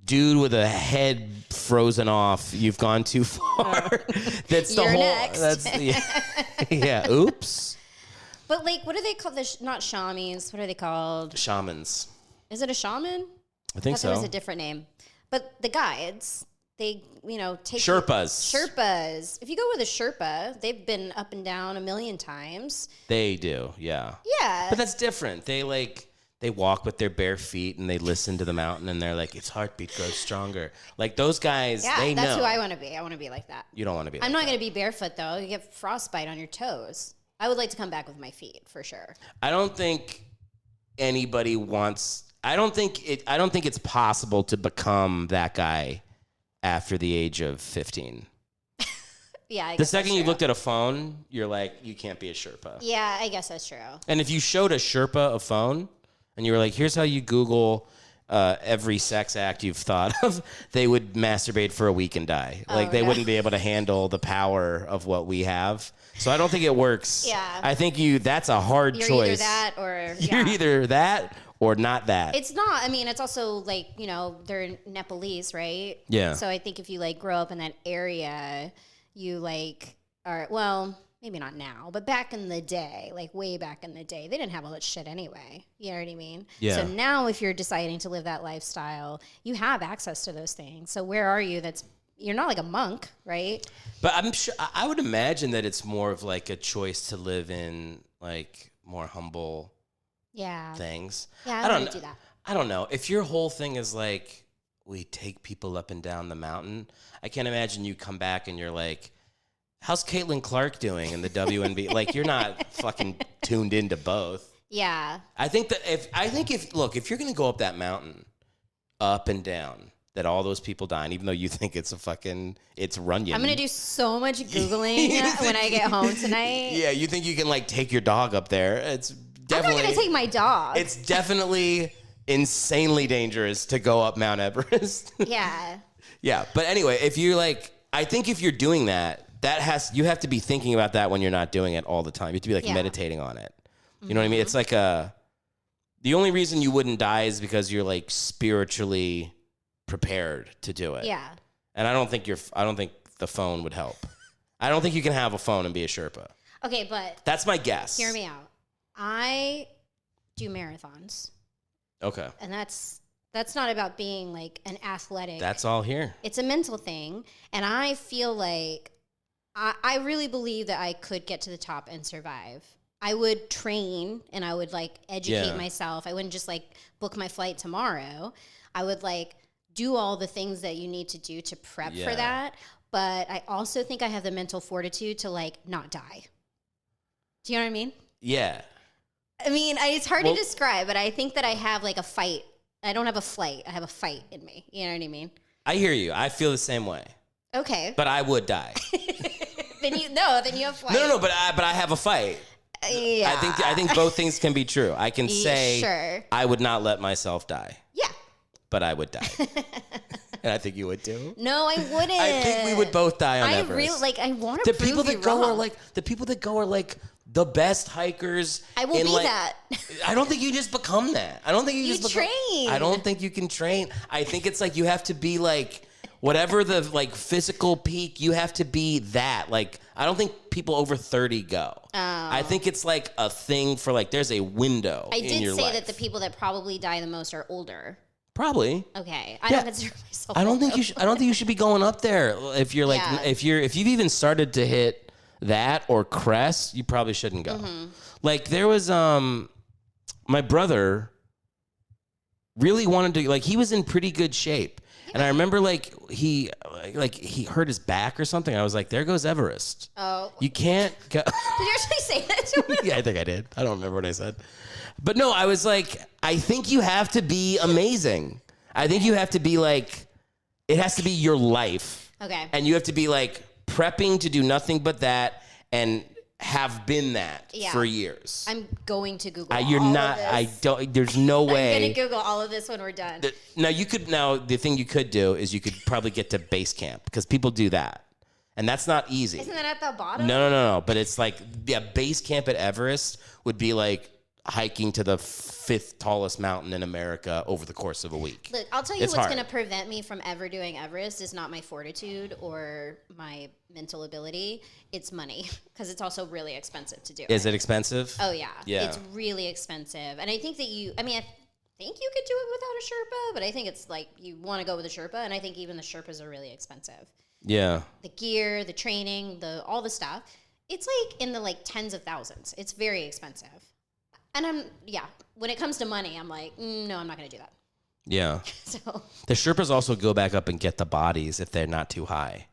dude with a head frozen off, you've gone too far. That's the You're whole. next. That's yeah. Oops. But like, what are they called? Not shamans. What are they called? Shamans. Is it a shaman? I think so. There was a different name. But the guides, they, take Sherpas. If you go with a Sherpa, they've been up and down a million times. They do, yeah. Yeah. But that's different. They walk with their bare feet and they listen to the mountain and they're like, its heartbeat grows stronger. Like those guys, they know. That's who I want to be. I want to be like that. You don't want to be. I'm not going to be barefoot though. You get frostbite on your toes. I would like to come back with my feet for sure. I don't think anybody wants. I don't think it's possible to become that guy after the age of 15. Yeah. I the guess second that's you true. looked at a phone, you're like, you can't be a Sherpa. Yeah, I guess that's true. And if you showed a Sherpa a phone, and you were like, here's how you Google every sex act you've thought of, they would masturbate for a week and die. Like they wouldn't be able to handle the power of what we have. So I don't think it works. Yeah. I think that's a hard You're choice. either that or You're either that or not that. It's not. I mean, it's also like, they're Nepalese, right? Yeah. So I think if you like grow up in that area, you like are, well, maybe not now, but back in the day, like way back in the day, they didn't have all that shit anyway. You know what I mean? Yeah. So now if you're deciding to live that lifestyle, you have access to those things. So where are you? You're not like a monk, right? But I'm sure, I would imagine that it's more of like a choice to live in like more humble things. Yeah, I don't do that. I don't know. If your whole thing is like, we take people up and down the mountain, I can't imagine you come back and you're like, how's Caitlin Clark doing in the WNB? Like, you're not fucking tuned into both. Yeah. I think if you're going to go up that mountain, up and down, that all those people die, and even though you think it's Runyon. I'm going to do so much Googling when I get home tonight. Yeah, you think you can like take your dog up there. It's definitely. I'm not going to take my dog. It's definitely insanely dangerous to go up Mount Everest. Yeah. Yeah, but anyway, if you're like, I think if you're doing that, you have to be thinking about that when you're not doing it all the time. You have to be like meditating on it. You know what I mean? It's like the only reason you wouldn't die is because you're like spiritually prepared to do it. Yeah. And I don't think the phone would help. I don't think you can have a phone and be a Sherpa. Okay, but that's my guess. Hear me out. I do marathons. Okay. And that's not about being like an athletic. That's all here. It's a mental thing. And I feel like I really believe that I could get to the top and survive. I would train and I would like educate myself. I wouldn't just like book my flight tomorrow. I would like do all the things that you need to do to prep for that. But I also think I have the mental fortitude to like not die. Do you know what I mean? Yeah. I mean, it's hard to describe, but I think that I have like a fight. I don't have a flight. I have a fight in me. You know what I mean? I hear you. I feel the same way. Okay. But I would die. Then you have fight. No, but I have a fight. Yeah. I think both things can be true. I can say sure. I would not let myself die. Yeah. But I would die. And I think you would too. No, I wouldn't. I think we would both die on Everest. I really like. I want to the prove people that you go wrong. are like the people that go are like the best hikers. I will be that. I don't think you just become that. I don't think you just train. I don't think you can train. I think it's like you have to be like whatever the like physical peak. You have to be that. Like I don't think people over 30 go. Oh. I think it's like a thing for like there's a window. I in your did say life. that the people that probably die the most are older. Probably. Okay, I don't consider myself. I don't think you should. I don't think you should be going up there if you're like if you've even started to hit that or crest. You probably shouldn't go. Mm-hmm. Like there was my brother really wanted to like he was in pretty good shape, and I remember like he hurt his back or something. I was like, there goes Everest. Oh, you can't go. Did you actually say that to him? Yeah, I think I did. I don't remember what I said. But no, I was like, I think you have to be amazing. I think you have to be like It has to be your life. Okay. And you have to be like prepping to do nothing but that and have been that for years. I'm going to Google You're all not, of this. I don't, there's no way. I'm going to Google all of this when we're done. The thing you could do is you could probably get to base camp because people do that. And that's not easy. Isn't that at the bottom? No. But it's like, base camp at Everest would be like hiking to the 5th tallest mountain in America over the course of a week. Look, I'll tell you what's going to prevent me from ever doing Everest is not my fortitude or my mental ability. It's money, because it's also really expensive to do. Is it expensive? Oh, yeah. Yeah. It's really expensive. And I think that I think you could do it without a Sherpa, but I think it's like you want to go with a Sherpa, and I think even the Sherpas are really expensive. Yeah. The gear, the training, all the stuff. It's like in the like tens of thousands. It's very expensive. And when it comes to money, I'm like, no, I'm not going to do that. Yeah. So the Sherpas also go back up and get the bodies if they're not too high.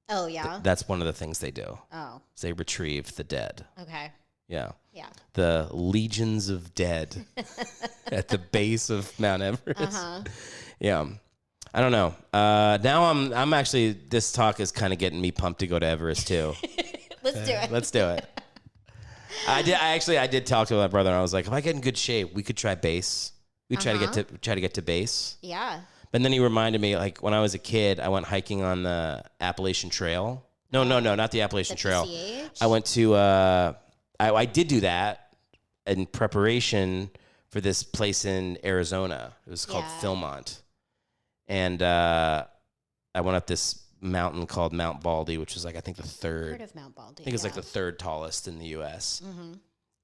Oh, yeah? That's one of the things they do. Oh. They retrieve the dead. Okay. Yeah. Yeah. The legions of dead at the base of Mount Everest. Uh-huh. Yeah. I don't know. Now I'm actually, this talk is kind of getting me pumped to go to Everest too. Let's do it. Let's do it. I did talk to my brother, and I was like, if I get in good shape, we could try base. We try to get to base. Yeah. But then he reminded me, like when I was a kid, I went hiking on the Appalachian Trail. No, not the Appalachian Trail. PCH? I went to I did do that in preparation for this place in Arizona. It was called Philmont. And I went up this mountain called Mount Baldy, which was like, I think the third. Heard of Mount Baldy. I think it's like the third tallest in the U.S. Mm-hmm.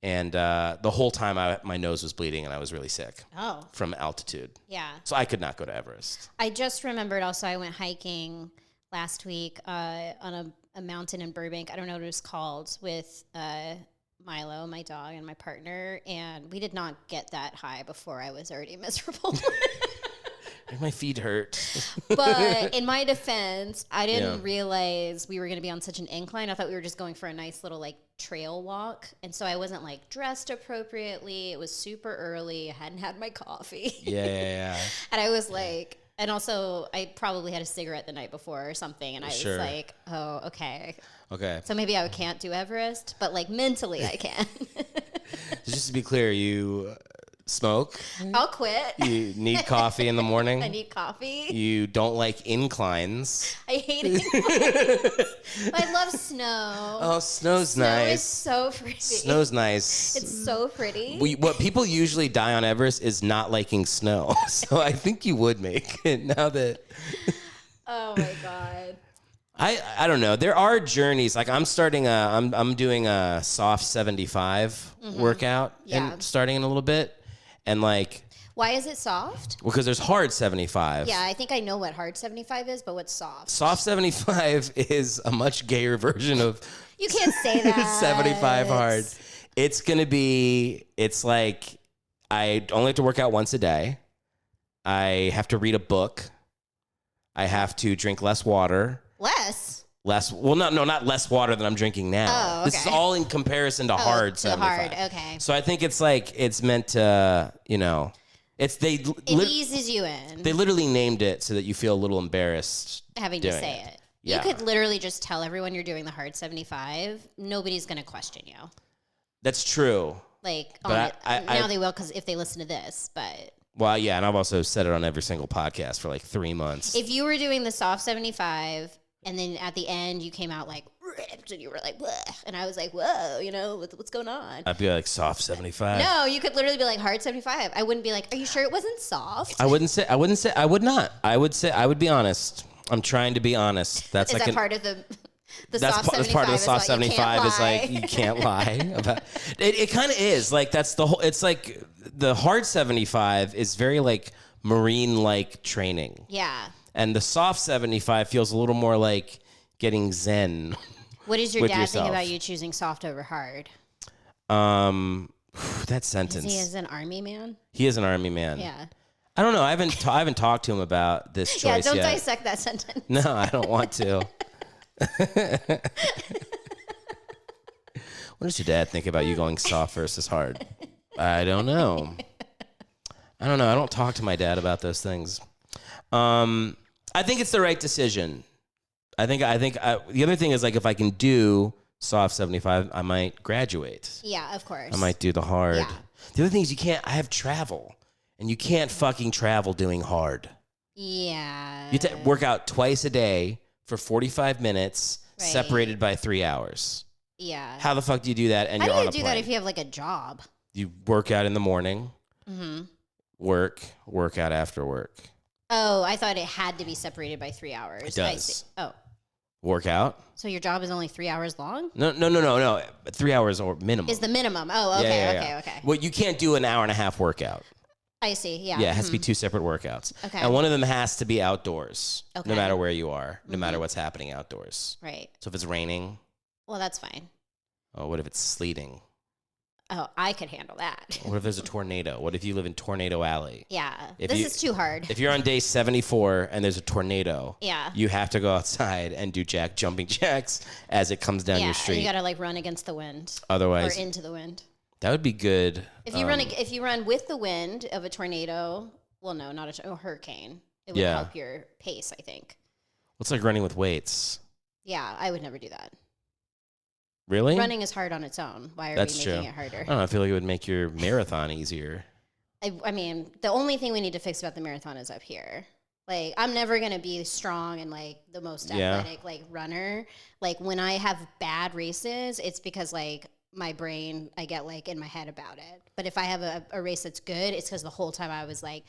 And the whole time my nose was bleeding and I was really sick from altitude. Yeah. So I could not go to Everest. I just remembered also I went hiking last week on a mountain in Burbank. I don't know what it was called, with Milo, my dog, and my partner. And we did not get that high before I was already miserable. My feet hurt. But in my defense, I didn't realize we were going to be on such an incline. I thought we were just going for a nice little like trail walk. And so I wasn't like dressed appropriately. It was super early. I hadn't had my coffee. Yeah. And I was like, and also I probably had a cigarette the night before or something. And I was like, oh, okay. So maybe I can't do Everest, but like mentally I can. Just to be clear, you smoke. I'll quit. You need coffee in the morning. I need coffee. You don't like inclines. I hate inclines. I love snow. Oh, snow's nice. Snow is so pretty. Snow's nice. It's so pretty. What people usually die on Everest is not liking snow. So I think you would make it now that. Oh my God. I don't know. There are journeys. Like I'm doing a soft 75 workout and starting in a little bit. And like, why is it soft? Because there's hard 75. Yeah, I think I know what hard 75 is, but what's soft? Soft 75 is a much gayer version of. You can't say that. 75 hard. It's like I only have to work out once a day. I have to read a book. I have to drink less water. Less? Well, not less water than I'm drinking now. Oh, okay. This is all in comparison to hard 75. Hard, okay. So I think it's meant to, it eases you in. They literally named it so that you feel a little embarrassed having to say it. Yeah. You could literally just tell everyone you're doing the hard 75. Nobody's going to question you. That's true. Like, now they will, because if they listen to this, but. Well, yeah, and I've also said it on every single podcast for like 3 months. If you were doing the soft 75, and then at the end you came out like, and you were like, bleh, and I was like, whoa, what's going on? I'd be like, soft 75. No, you could literally be like, hard 75. I wouldn't be like, are you sure it wasn't soft? I would not. I would be honest. I'm trying to be honest. That's that part of the soft 75? That's part of the soft 75 is like, you can't lie about it. It kind of is like, that's the whole, it's like the hard 75 is very like marine-like training. Yeah. And the soft 75 feels a little more like getting zen. What does your dad think about you choosing soft over hard? That sentence. He is an army man? He is an army man. Yeah. I don't know. I haven't talked to him about this choice yet. Yeah, don't dissect that sentence. No, I don't want to. What does your dad think about you going soft versus hard? I don't know. I don't talk to my dad about those things. I think it's the right decision. I think the other thing is like if I can do soft 75, I might graduate. Yeah, of course. I might do the hard. Yeah. The other thing is I have travel, and you can't fucking travel doing hard. Yeah. You work out twice a day for 45 minutes, separated by 3 hours. Yeah. How the fuck do you do that? And you're on a plane? How do you do that if you have like a job? You work out in the morning, work out after work. Oh, I thought it had to be separated by 3 hours. It does. I see. Oh. Work out? So your job is only 3 hours long? No. 3 hours or minimum. Is the minimum. Oh, okay, okay. Well, you can't do an hour and a half workout. I see, yeah. Yeah, it has to be 2 separate workouts. Okay. And one of them has to be outdoors, Okay. no matter where you are, no matter what's happening outdoors. Right. So if it's raining. Well, that's fine. Oh, what if it's sleeting? Oh, I could handle that. What if there's a tornado? What if you live in Tornado Alley? Yeah. If this you- is too hard. If you're on day 74 and there's a tornado, Yeah. you have to go outside and do jumping jacks as it comes down your street. You got to like run against the wind. Otherwise, or into the wind. that would be good. If you run with the wind of a tornado, well, no, not a hurricane. It would Yeah. help your pace, I think. It's like running with weights. Yeah, I would never do that. Really? Running is hard on its own. Why are That's we true. making it harder? I don't know. I feel like it would make your marathon easier. I mean, the only thing we need to fix about the marathon is up here. Like, I'm never going to be strong and, like, the most athletic, like, runner. Like, when I have bad races, it's because, like, my brain, I get, like, in my head about it. But if I have a race that's good, it's because the whole time I was like,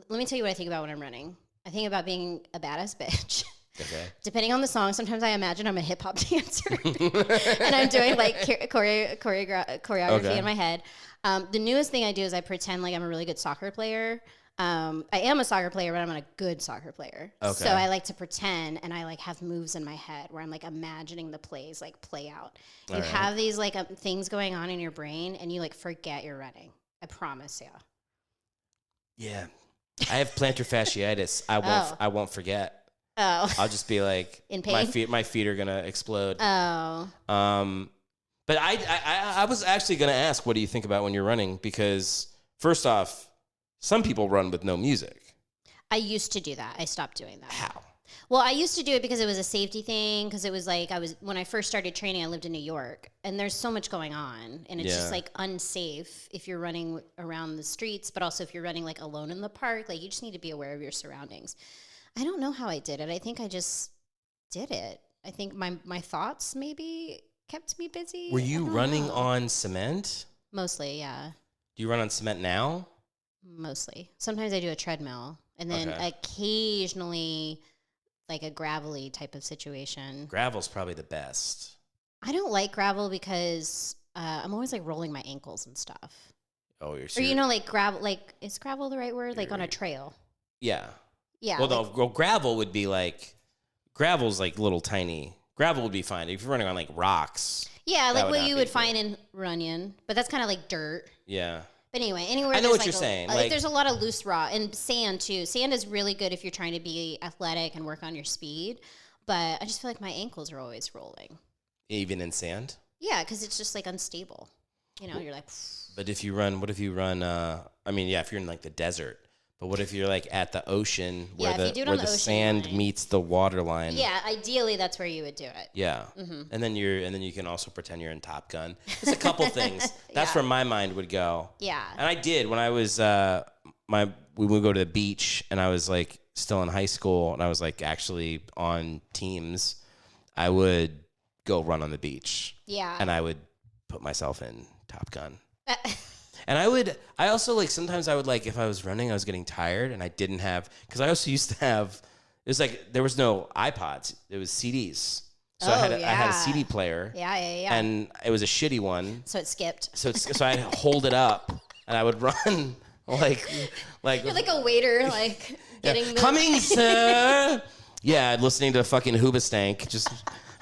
let me tell you what I think about when I'm running. I think about being a badass bitch. Okay. Depending on the song, sometimes I imagine I'm a hip hop dancer and I'm doing like choreography in my head. The newest thing I do is I pretend like I'm a really good soccer player. I am a soccer player, but I'm not a good soccer player. Okay. So I like to pretend, and I like have moves in my head where I'm like imagining the plays like play out. You have these like things going on in your brain, and you like forget you're running. I promise you. Yeah. I have plantar fasciitis. I won't forget. Oh. I'll just be like, In pain? my feet are gonna explode. Oh. But I was actually gonna ask, what do you think about when you're running? Because first off, some people run with no music. I used to do that. I stopped doing that. How? Well, I used to do it because it was a safety thing. Because it was like when I first started training, I lived in New York, and there's so much going on, and it's just like unsafe if you're running around the streets, but also if you're running like alone in the park. Like you just need to be aware of your surroundings. I don't know how I did it. I think I just did it. I think my thoughts maybe kept me busy. Were you running on cement? Mostly, yeah. Do you run on cement now? Mostly. Sometimes I do a treadmill, and then occasionally like a gravelly type of situation. Gravel's probably the best. I don't like gravel because I'm always like rolling my ankles and stuff. Oh, you're Or you know, like gravel. Like is gravel the right word? Like on a trail. Yeah. Yeah. Well, like, no, gravel would be like, gravel's like little tiny. Gravel would be fine if you're running on like rocks. Yeah, like what you would cool. find in Runyon, but that's kind of like dirt. Yeah. But anyway, anywhere I know there's what like you're saying. Like Like there's a lot of loose rock and sand too. Sand is really good if you're trying to be athletic and work on your speed. But I just feel like my ankles are always rolling. even in sand. Yeah, because it's just like unstable. You know, you're like. But if you run, what if you run? I mean, yeah, if you're in like the desert. But what if you're like at the ocean where the sand meets the water line? Yeah, ideally that's where you would do it. Yeah, and then you can also pretend you're in Top Gun. There's a couple things. That's where my mind would go. Yeah, and I did when I was we would go to the beach, and I was like still in high school, and I was like actually on teams. I would go run on the beach. Yeah, and I would put myself in Top Gun. And I also like, sometimes I would like, if I was running, I was getting tired and I didn't have, because I also used to have, it was like, there was no iPods, it was CDs. So I had a CD player. Yeah. And it was a shitty one. So it skipped. So I'd hold it up and I would run like. You're like a waiter, like getting the. Coming, sir. Yeah, listening to fucking Hoobastank, just,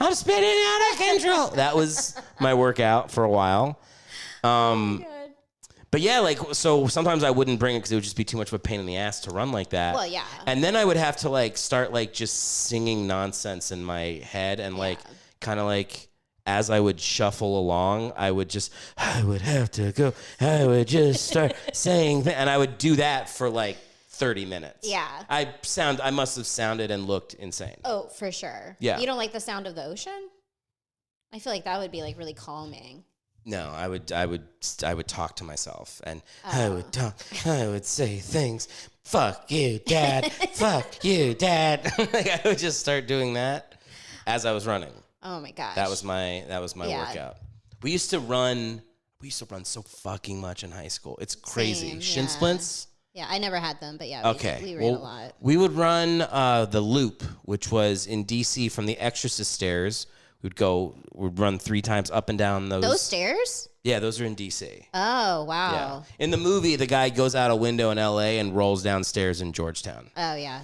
I'm spinning out of control. That was my workout for a while. But yeah, like, so sometimes I wouldn't bring it because it would just be too much of a pain in the ass to run like that. Well, yeah. And then I would have to like start like just singing nonsense in my head and like kind of like as I would shuffle along, I would have to go. I would just start saying and I would do that for like 30 minutes. Yeah. I must have sounded and looked insane. Oh, for sure. Yeah. You don't like the sound of the ocean? I feel like that would be like really calming. No, I would talk to myself, and I would say things. Fuck you, Dad. Fuck you, Dad. Like, I would just start doing that as I was running. Oh my gosh. That was my workout. We used to run so fucking much in high school. It's crazy. Same, Shin splints. Yeah, I never had them, but yeah, we ran a lot. We would run the loop, which was in DC from the Exorcist stairs. We'd run 3 times up and down those stairs? Yeah, those are in DC. Oh, wow. Yeah. In the movie, the guy goes out a window in LA and rolls downstairs in Georgetown. Oh, yeah.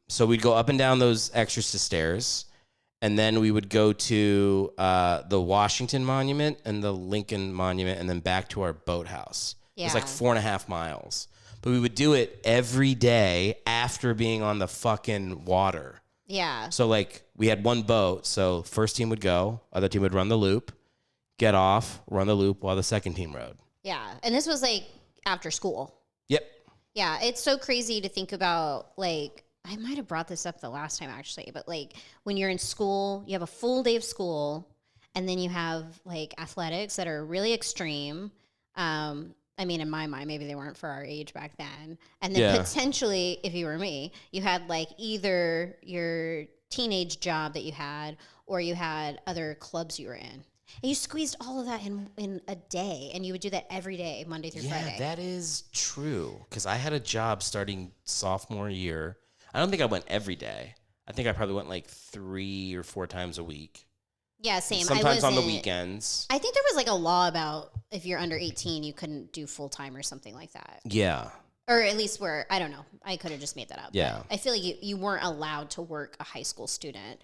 So we'd go up and down those Exorcist stairs, and then we would go to the Washington Monument and the Lincoln Monument, and then back to our boathouse. Yeah. It was like 4.5 miles. But we would do it every day after being on the fucking water. Yeah. So, like, we had one boat, so first team would go, other team would run the loop, get off, run the loop while the second team rode. Yeah, and this was, like, after school. Yep. Yeah, it's so crazy to think about, like, I might have brought this up the last time, actually, but, like, when you're in school, you have a full day of school, and then you have, like, athletics that are really extreme. I mean, in my mind, maybe they weren't for our age back then. And then potentially, if you were me, you had like either your teenage job that you had or you had other clubs you were in. And you squeezed all of that in a day, and you would do that every day, Monday through Friday. Yeah, that is true. Because I had a job starting sophomore year. I don't think I went every day. I think I probably went like 3 or 4 times a week. Yeah, same. Sometimes on the weekends. I think there was like a law about if you're under 18, you couldn't do full time or something like that. Yeah. Or at least I don't know. I could have just made that up. Yeah. I feel like you weren't allowed to work a high school student.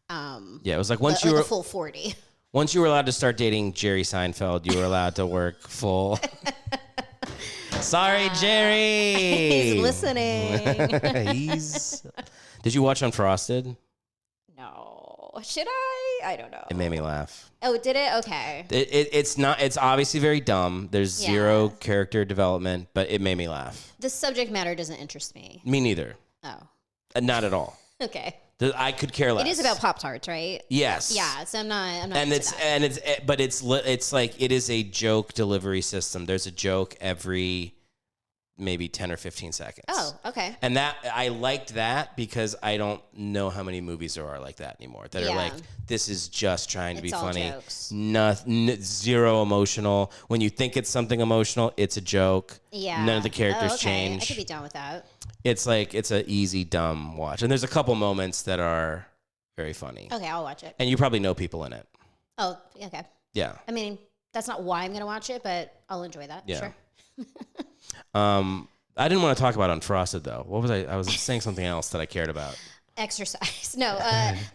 Yeah, it was like once you were a full 40. Once you were allowed to start dating Jerry Seinfeld, you were allowed to work full. Sorry, Jerry. He's listening. Did you watch Unfrosted? No. Should I? I don't know. It made me laugh. Oh, did it? Okay. It's obviously very dumb. There's zero character development, but it made me laugh. The subject matter doesn't interest me. Me neither. Oh. Not at all. Okay. I could care less. It is about Pop-Tarts, right? Yes. Yeah, so I'm not and it's like it is a joke delivery system. There's a joke every maybe 10 or 15 seconds. Oh, okay. And that I liked that because I don't know how many movies there are like that anymore that are like, this is just trying to be funny. Jokes. Zero emotional. When you think it's something emotional, it's a joke. Yeah. None of the characters change. I could be down with that. It's like, it's an easy, dumb watch. And there's a couple moments that are very funny. Okay, I'll watch it. And you probably know people in it. Oh, okay. Yeah. I mean, that's not why I'm going to watch it, but I'll enjoy that. Yeah. Sure. I didn't want to talk about Unfrosted though. What was I? I was saying something else that I cared about. Exercise. No,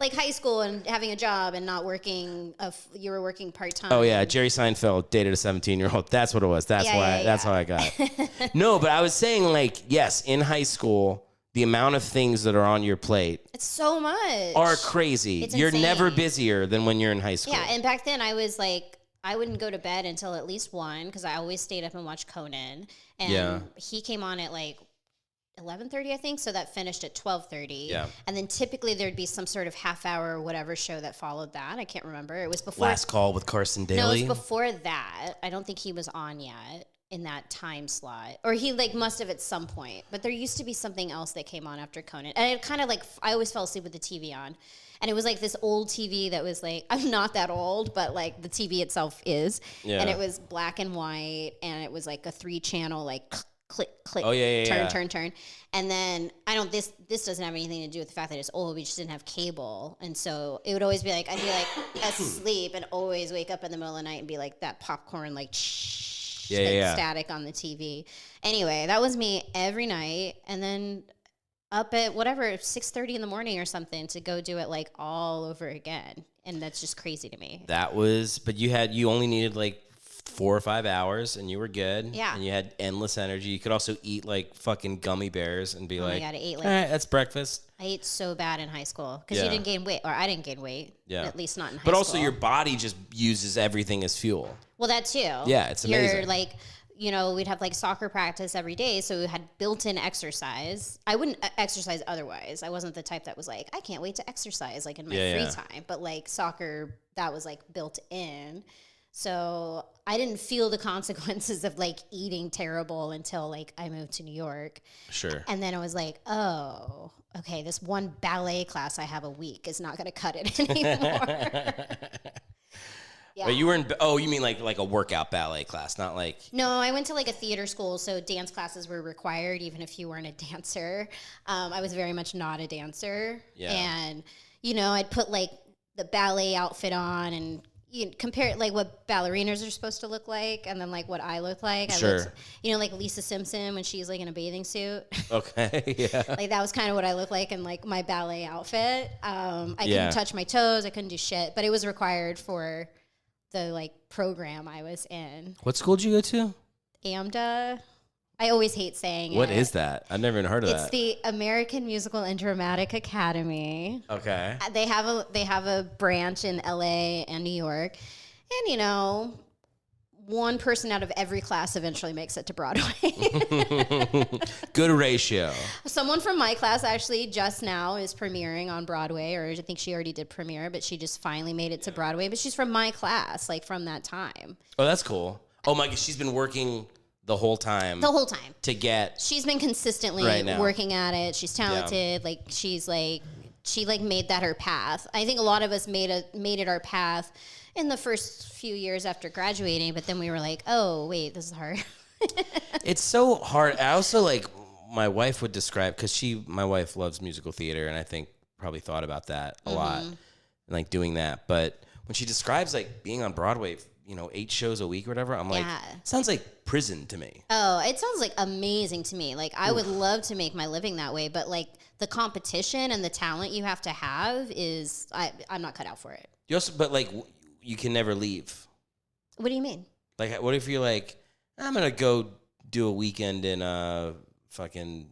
like high school and having a job and not working. You were working part-time. Oh yeah, Jerry Seinfeld dated a 17-year-old. That's what it was. That's That's how I got. No, but I was saying like, yes, in high school, the amount of things that are on your plate. It's so much. Are crazy. It's You're insane. never busier than when you're in high school. Yeah, and back then I was like, I wouldn't go to bed until at least 1 because I always stayed up and watched Conan. And he came on at like 11:30, I think, so that finished at 12:30. Yeah. And then typically there'd be some sort of half-hour or whatever show that followed that. I can't remember. It was before. Last Call with Carson Daly. No, it was before that. I don't think he was on yet in that time slot. Or he like must have at some point. But there used to be something else that came on after Conan. And it kind of like, I always fell asleep with the TV on. And it was like this old TV that was like, I'm not that old, but like the TV itself is. Yeah. And it was black and white, and it was like a 3-channel, like click, click, turn. And then this doesn't have anything to do with the fact that it's old. We just didn't have cable. And so it would always be like, I'd be like asleep and always wake up in the middle of the night and be like that popcorn, like static on the TV. Anyway, that was me every night. And then up at whatever 6:30 in the morning or something to go do it like all over again, and that's just crazy to me. But you only needed like 4 or 5 hours, and you were good. Yeah, and you had endless energy. You could also eat like fucking gummy bears and be my God, all right, that's breakfast. I ate so bad in high school because you didn't gain weight, or I didn't gain weight. Yeah, at least not in high school. But also, your body just uses everything as fuel. Well, that too. Yeah, it's amazing. You're like. we'd have like soccer practice every day. So we had built-in exercise. I wouldn't exercise otherwise. I wasn't the type that was like, I can't wait to exercise like in my free time. But like soccer, that was like built in. So I didn't feel the consequences of like eating terrible until like I moved to New York. Sure. And then I was like, oh, okay, this one ballet class I have a week is not going to cut it anymore. Yeah. But you were you mean like a workout ballet class, not like... No, I went to like a theater school, so dance classes were required even if you weren't a dancer. I was very much not a dancer. Yeah. And, I'd put like the ballet outfit on and compare it like what ballerinas are supposed to look like and then like what I look like. Sure. I looked, like Lisa Simpson when she's like in a bathing suit. Okay, yeah. Like that was kind of what I looked like in like my ballet outfit. I couldn't touch my toes. I couldn't do shit, but it was required for the like program I was in. What school did you go to? AMDA. I always hate saying What is that? I've never even heard of that. It's the American Musical and Dramatic Academy. Okay. They have a branch in LA and New York. And one person out of every class eventually makes it to Broadway. Good ratio. Someone from my class actually just now is premiering on Broadway, or I think she already did premiere, but she just finally made it to Broadway. But she's from my class, like from that time. Oh, that's cool. Oh my God, she's been working the whole time. To get... She's been consistently working at it. She's talented. Yeah. She made that her path. I think a lot of us made it our path in the first few years after graduating, but then we were like, oh, wait, this is hard. It's so hard. I also my wife would describe, because my wife loves musical theater, and I think probably thought about that a lot, like doing that. But when she describes like being on Broadway, 8 shows a week or whatever, I'm like, sounds like prison to me. Oh, it sounds like amazing to me. Like I would love to make my living that way, but like the competition and the talent you have to have is, I'm not cut out for it. You also, but like you can never leave. What do you mean? Like, what if you're like, I'm gonna go do a weekend in fucking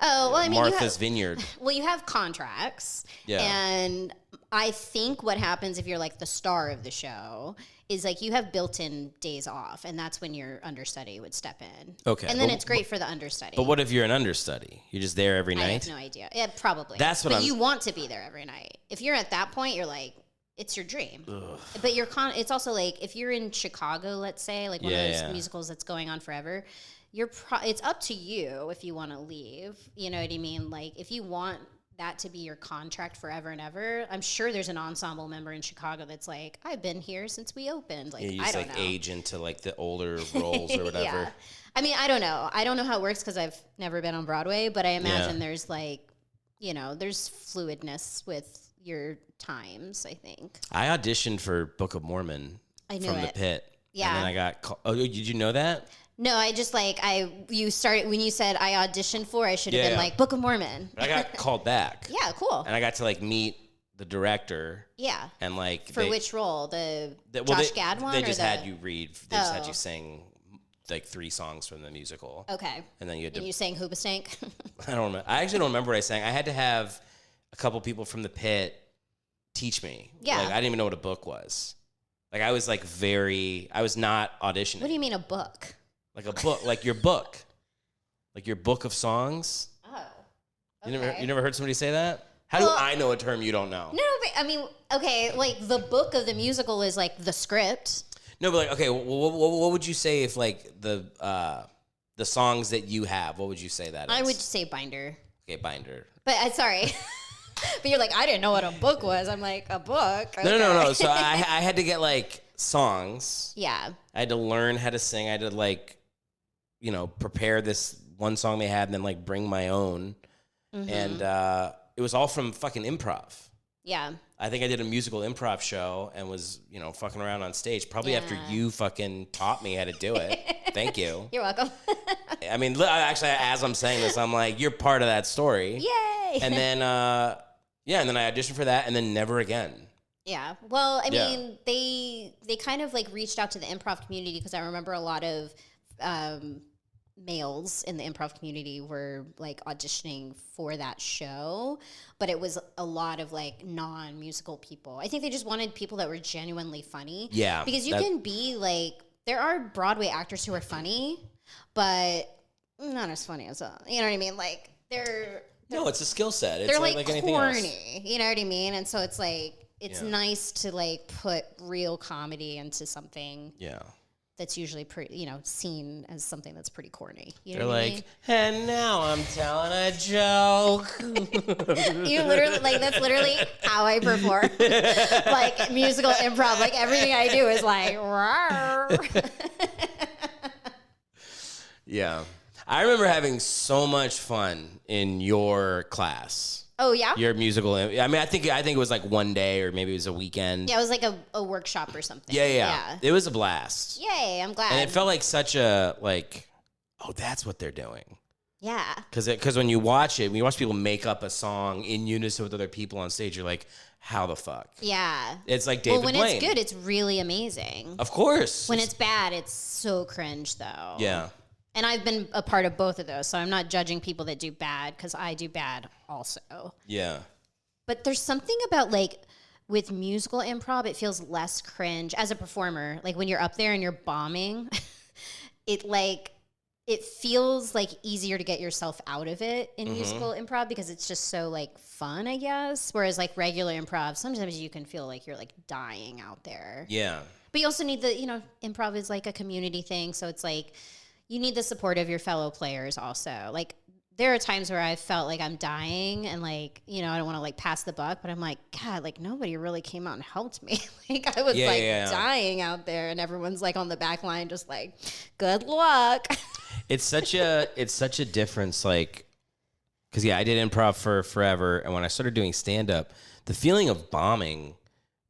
Martha's Vineyard? Well, you have contracts. Yeah. And I think what happens if you're like the star of the show is like you have built-in days off, and that's when your understudy would step in. Okay. And then it's great for the understudy. But what if you're an understudy? You're just there every night? I have no idea. Yeah, probably. But you want to be there every night. If you're at that point, you're like, it's your dream. Ugh. But it's also like if you're in Chicago, let's say, like one of those musicals that's going on forever, it's up to you if you want to leave. You know what I mean? Like if you want that to be your contract forever and ever, I'm sure there's an ensemble member in Chicago that's like, I've been here since we opened. Like, you I don't like know. age into like the older roles or whatever. Yeah. I mean, I don't know. I don't know how it works because I've never been on Broadway, but I imagine there's like, there's fluidness with your times, I think. I auditioned for Book of Mormon from the Pit. Yeah. And then I got called. Oh, did you know that? No, I just when you said I auditioned for, I should have been like Book of Mormon. I got called back. Yeah, cool. And I got to like meet the director. Yeah. And like for which role? Josh Gad one? They just had you read. They just had you sing like 3 songs from the musical. Okay. And then you sang Hoobastank? I don't remember. I actually don't remember what I sang. I had to have a couple people from the Pit teach me. Yeah. Like I didn't even know what a book was. Like I was I was not auditioning. What do you mean a book? Like a book, like your book. Like your book of songs. Oh. Okay. You never heard somebody say that? How do I know a term you don't know? No, but I mean, okay, like the book of the musical is like the script. No, but like, okay, what would you say if like the songs that you have, what would you say that is? I would say binder. Okay, binder. But sorry. But you're like, I didn't know what a book was. I'm like, a book? Okay. No. So I had to get like songs. Yeah. I had to learn how to sing. I had to like, prepare this one song they had and then like bring my own. Mm-hmm. And it was all from fucking improv. Yeah. I think I did a musical improv show and was, fucking around on stage. Probably after you fucking taught me how to do it. Thank you. You're welcome. I mean, actually, as I'm saying this, I'm like, you're part of that story. Yay! And then, and then I auditioned for that, and then never again. Yeah. Well, I mean, they kind of like reached out to the improv community because I remember a lot of males in the improv community were like auditioning for that show, but it was a lot of like non-musical people. I think they just wanted people that were genuinely funny. Yeah. Because you can be like there are Broadway actors who are funny, but not as funny as you know what I mean? Like no, it's a skill set. It's they're like anything corny, else. you know what I mean? And so it's like it's nice to like put real comedy into something. Yeah. That's usually pretty, seen as something that's pretty corny. You know They're what I like, mean? and now I'm telling a joke. You literally, like, that's literally how I perform. Like, musical improv. Like, everything I do is like, rawr. Yeah. I remember having so much fun in your class. Oh, yeah? Your musical. I mean, I think it was like one day or maybe it was a weekend. Yeah, it was like a workshop or something. Yeah. It was a blast. Yay, I'm glad. And it felt like such a, like, oh, that's what they're doing. Yeah. Because when you watch people make up a song in unison with other people on stage, you're like, how the fuck? Yeah. It's like David Blaine. Blaine. It's good, it's really amazing. Of course. When it's bad, it's so cringe, though. Yeah. And I've been a part of both of those, so I'm not judging people that do bad, because I do bad also. Yeah. But there's something about, like, with musical improv, it feels less cringe as a performer. Like, when you're up there and you're bombing, it feels like easier to get yourself out of it in musical improv because it's just so, like, fun, I guess. Whereas, like, regular improv, sometimes you can feel like you're, like, dying out there. Yeah. But you also need improv is, like, a community thing, so it's, like, you need the support of your fellow players also. Like, there are times where I felt like I'm dying and, like, I don't want to, like, pass the buck, but I'm like, God, like, nobody really came out and helped me. Like, I was, dying out there, and everyone's, like, on the back line just like, good luck. It's such a difference, like, because, I did improv for forever, and when I started doing stand-up, the feeling of bombing,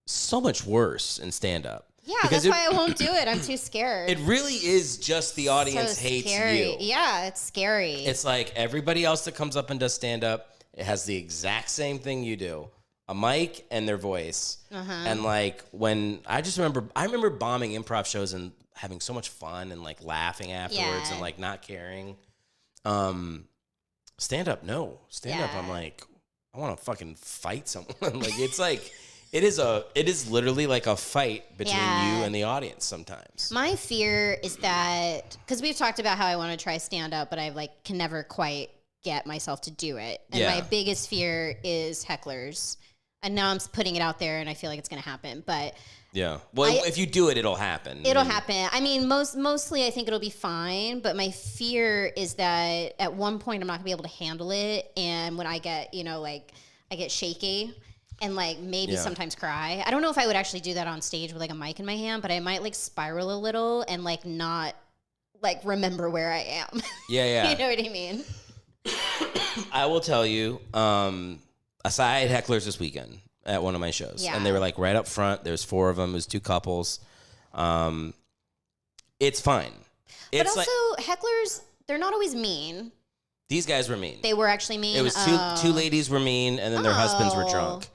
so much worse in stand-up. Yeah, that's why I won't do it. I'm too scared. It really is just the audience hates you. Yeah, it's scary. It's like everybody else that comes up and does stand-up, it has the exact same thing you do. A mic and their voice. And, like, when I remember bombing improv shows and having so much fun and, like, laughing afterwards and, like, not caring. Stand-up, no. Stand-up, I'm like, I want to fucking fight someone. Like, it's like... It is literally like a fight between you and the audience sometimes. My fear is that, because we've talked about how I want to try stand up, but I can never quite get myself to do it. And my biggest fear is hecklers. And now I'm putting it out there and I feel like it's going to happen. But yeah, well, if you do it, it'll happen. It'll happen. I mean, mostly I think it'll be fine. But my fear is that at one point I'm not going to be able to handle it. And when I get, I get shaky. And, like, maybe sometimes cry. I don't know if I would actually do that on stage with, like, a mic in my hand, but I might, like, spiral a little and, like, not, like, remember where I am. Yeah. You know what I mean? I will tell you, I had hecklers this weekend at one of my shows. Yeah. And they were, like, right up front. There's 4 of them. It was 2 couples. It's fine. But also, hecklers, they're not always mean. These guys were mean. They were actually mean? It was two ladies were mean, and then their husbands were drunk.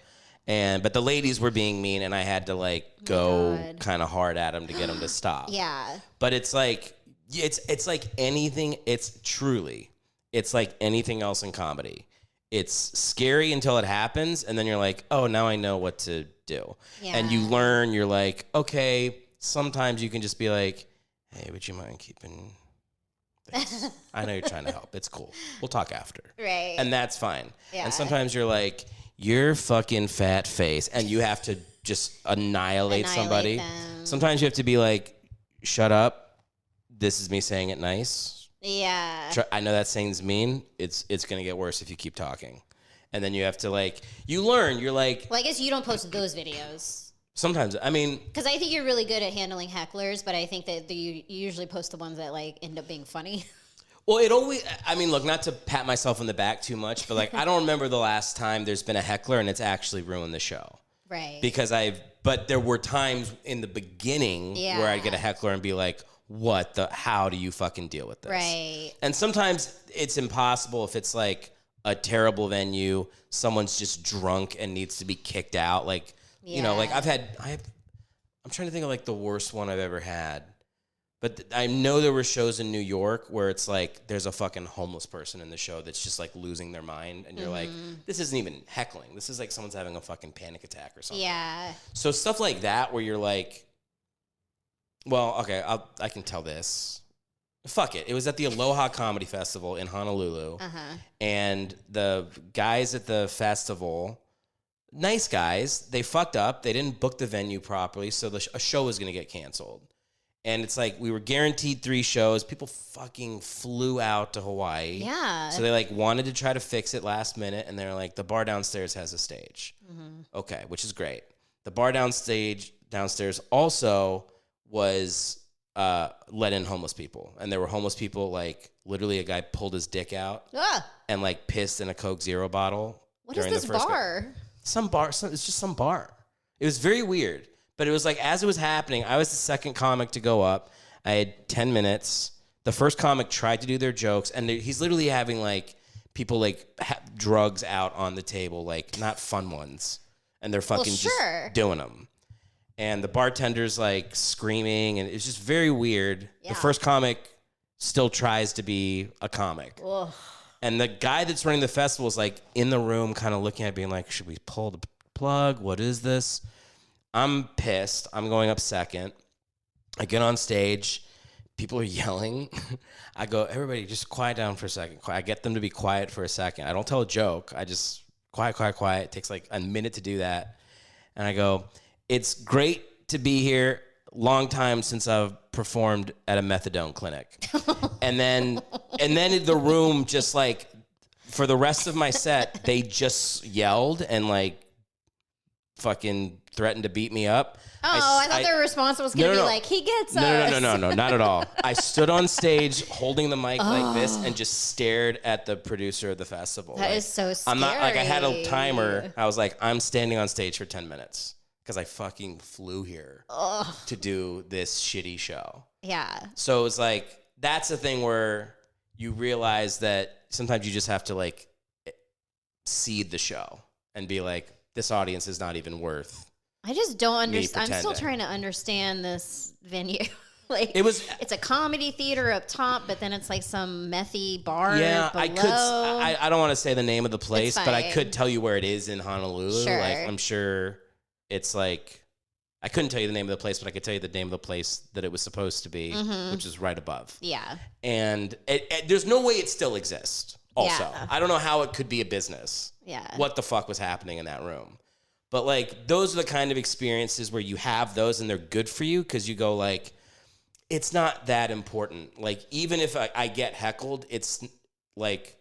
But the ladies were being mean, and I had to, like, go kind of hard at them to get them to stop. Yeah. But it's like like anything. It's like anything else in comedy. It's scary until it happens, and then you're like, oh, now I know what to do. Yeah. And you learn. You're like, okay. Sometimes you can just be like, hey, would you mind keeping this? I know you're trying to help. It's cool. We'll talk after. Right. And that's fine. Yeah. And sometimes you're like, you're fucking fat face, and you have to just annihilate somebody. Them. Sometimes you have to be like, shut up. This is me saying it nice. Yeah. I know that saying's mean. It's going to get worse if you keep talking. And then you have to, like, you learn. You're like... Well, I guess you don't post those videos. Sometimes. I mean... Because I think you're really good at handling hecklers, but I think that you usually post the ones that, like, end up being funny. Well, it always, I mean, look, not to pat myself on the back too much, but, like, I don't remember the last time there's been a heckler and it's actually ruined the show. Right. Because but there were times in the beginning where I'd get a heckler and be like, how do you fucking deal with this? Right. And sometimes it's impossible if it's, like, a terrible venue, someone's just drunk and needs to be kicked out. Like, like, I'm trying to think of, like, the worst one I've ever had. But I know there were shows in New York where it's like there's a fucking homeless person in the show that's just, like, losing their mind. And you're like, this isn't even heckling. This is like someone's having a fucking panic attack or something. Yeah. So stuff like that where you're like, Well, okay, I can tell this. Fuck it. It was at the Aloha Comedy Festival in Honolulu. And the guys at the festival, nice guys, they fucked up. They didn't book the venue properly, so a show was going to get canceled. And it's like we were guaranteed 3 shows. People fucking flew out to Hawaii. Yeah. So they like wanted to try to fix it last minute, and they're like, the bar downstairs has a stage. Okay, which is great. The bar downstairs also was let in homeless people, and there were homeless people. Like literally, a guy pulled his dick out and like pissed in a Coke Zero bottle. What is this bar? Some bar. It's just some bar. It was very weird. But it was like, as it was happening, I was the second comic to go up. I had 10 minutes. The first comic tried to do their jokes, and he's literally having, like, people, like, drugs out on the table, like, not fun ones. And they're fucking just doing them. And the bartender's, like, screaming, and it's just very weird. Yeah. The first comic still tries to be a comic. Ugh. And the guy that's running the festival is, like, in the room kind of looking at it, being like, should we pull the plug? What is this? I'm pissed. I'm going up second. I get on stage. People are yelling. I go, everybody, just quiet down for a second. I get them to be quiet for a second. I don't tell a joke. I just quiet. It takes like a minute to do that. And I go, it's great to be here. Long time since I've performed at a methadone clinic. and then the room just like, for the rest of my set, they just yelled and like fucking threatened to beat me up. I thought their response was going to be like, he gets us. No, not at all. I stood on stage holding the mic like this and just stared at the producer of the festival. That is so scary. I'm not like, I had a timer. I was like, I'm standing on stage for 10 minutes because I fucking flew here to do this shitty show. Yeah. So it was like, that's the thing where you realize that sometimes you just have to like seed the show and be like, this audience is not even worth. I just don't understand. I'm still trying to understand this venue. Like it's a comedy theater up top, but then it's like some methy bar below. I don't want to say the name of the place, but I could tell you where it is in Honolulu. Sure. Like I'm sure it's like, I couldn't tell you the name of the place, but I could tell you the name of the place that it was supposed to be, which is right above. Yeah. And there's no way it still exists. Also, yeah. I don't know how it could be a business. Yeah. What the fuck was happening in that room? But like, those are the kind of experiences where you have those and they're good for you because you go like, it's not that important. Like, even if I get heckled, it's like,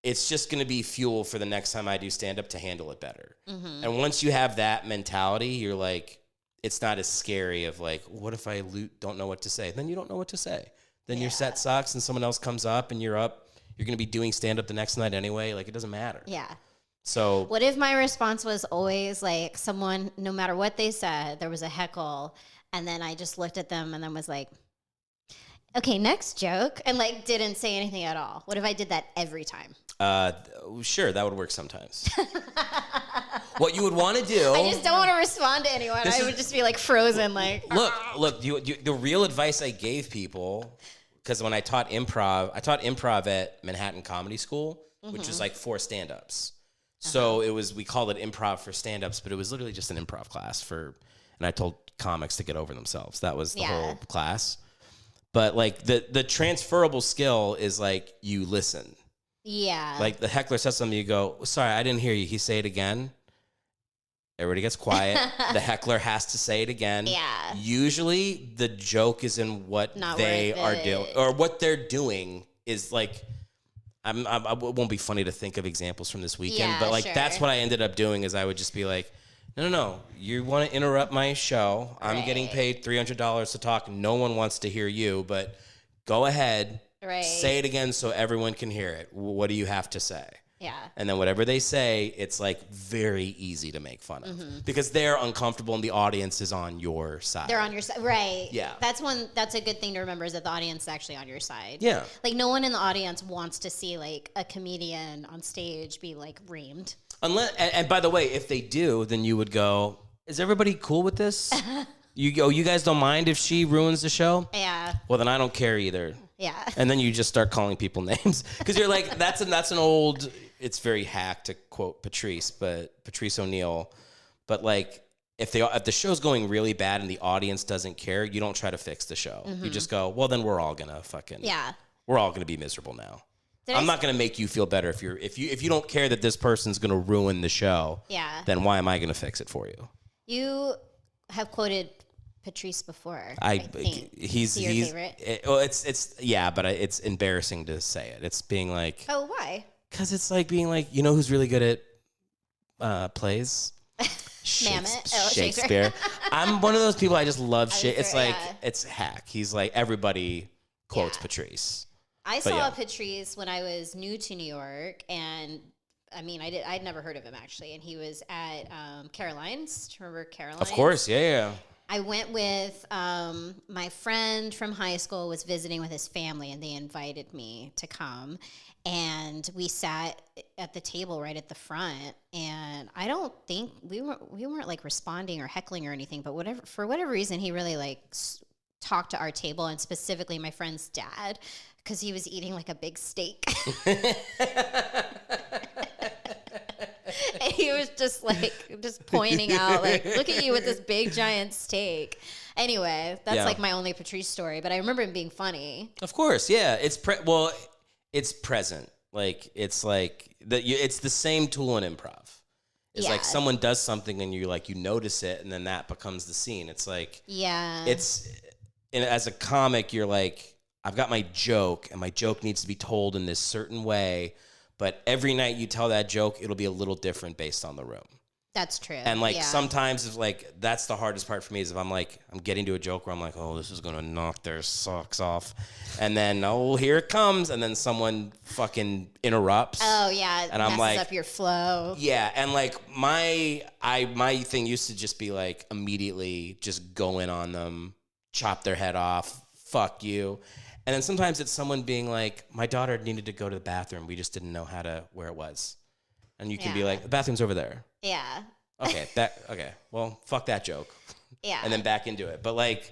it's just going to be fuel for the next time I do stand up to handle it better. Mm-hmm. And once you have that mentality, you're like, it's not as scary of like, what if I don't know what to say? Then you don't know what to say. Then your set sucks and someone else comes up and you're up. You're going to be doing stand-up the next night anyway. Like, it doesn't matter. Yeah. So what if my response was always like someone, no matter what they said, there was a heckle, and then I just looked at them and then was like, okay, next joke, and like didn't say anything at all? What if I did that every time? Sure, that would work sometimes. What you would want to do... I just don't want to respond to anyone. I would just be like frozen, like... Look, the real advice I gave people... Because when I taught improv at Manhattan Comedy School, which was like 4 stand-ups. So we called it improv for stand-ups, but it was literally just an improv class and I told comics to get over themselves. That was the whole class. But like the transferable skill is like you listen. Yeah. Like the heckler says something, you go, sorry, I didn't hear you. He say it again. Everybody gets quiet. The heckler has to say it again. Yeah. Usually the joke is in what they are doing, or what they're doing is like, it won't be funny to think of examples from this weekend, but like that's what I ended up doing is I would just be like, no, you want to interrupt my show. I'm getting paid $300 to talk. No one wants to hear you, but go ahead. Right. Say it again so everyone can hear it. What do you have to say? Yeah. And then whatever they say, it's like very easy to make fun of because they're uncomfortable and the audience is on your side. They're on your side. Right. Yeah. That's a good thing to remember is that the audience is actually on your side. Yeah. Like no one in the audience wants to see like a comedian on stage be like reamed. And by the way, if they do, then you would go, is everybody cool with this? You guys don't mind if she ruins the show? Yeah. Well, then I don't care either. Yeah. And then you just start calling people names because you're like, that's an old, it's very hack to quote Patrice O'Neill. But like, if the show's going really bad and the audience doesn't care, you don't try to fix the show. You just go, well, then we're all gonna we're all gonna be miserable now. I'm not gonna make you feel better if you don't care that this person's gonna ruin the show. Yeah. Then why am I gonna fix it for you? You have quoted Patrice before. I think. He's your favorite. But it's embarrassing to say it. It's being like, oh, why? Because it's like being like, you know who's really good at plays? Shakespeare. I'm one of those people. I just love shit. It's like it's hack. He's like everybody quotes Patrice. I saw Patrice when I was new to New York, and I mean, I'd never heard of him actually, and he was at Caroline's. Do you remember Caroline's? Of course, yeah. I went with my friend from high school was visiting with his family, and they invited me to come. And we sat at the table right at the front, and I don't think we weren't like responding or heckling or anything, but for whatever reason, he really like talked to our table, and specifically my friend's dad, because he was eating like a big steak. And he was just pointing out, like, look at you with this big giant steak. Anyway, that's like my only Patrice story, but I remember him being funny. Of course, yeah. It's present. Like it's like it's the same tool in improv. It's like someone does something and you notice it, and then that becomes the scene. It's like as a comic, you're like, I've got my joke, and my joke needs to be told in this certain way. But every night you tell that joke, it'll be a little different based on the room. That's true. And sometimes it's like, that's the hardest part for me is if I'm getting to a joke where I'm like, oh, this is going to knock their socks off. And then, oh, here it comes. And then someone fucking interrupts. Oh, yeah. And I'm like, messes up your flow. Yeah. And like my thing used to just be like immediately just go in on them, chop their head off, fuck you. And then sometimes it's someone being like, my daughter needed to go to the bathroom. We just didn't know where it was. And you can be like, the bathroom's over there. Yeah. Okay. Well, fuck that joke. Yeah. And then back into it. But like,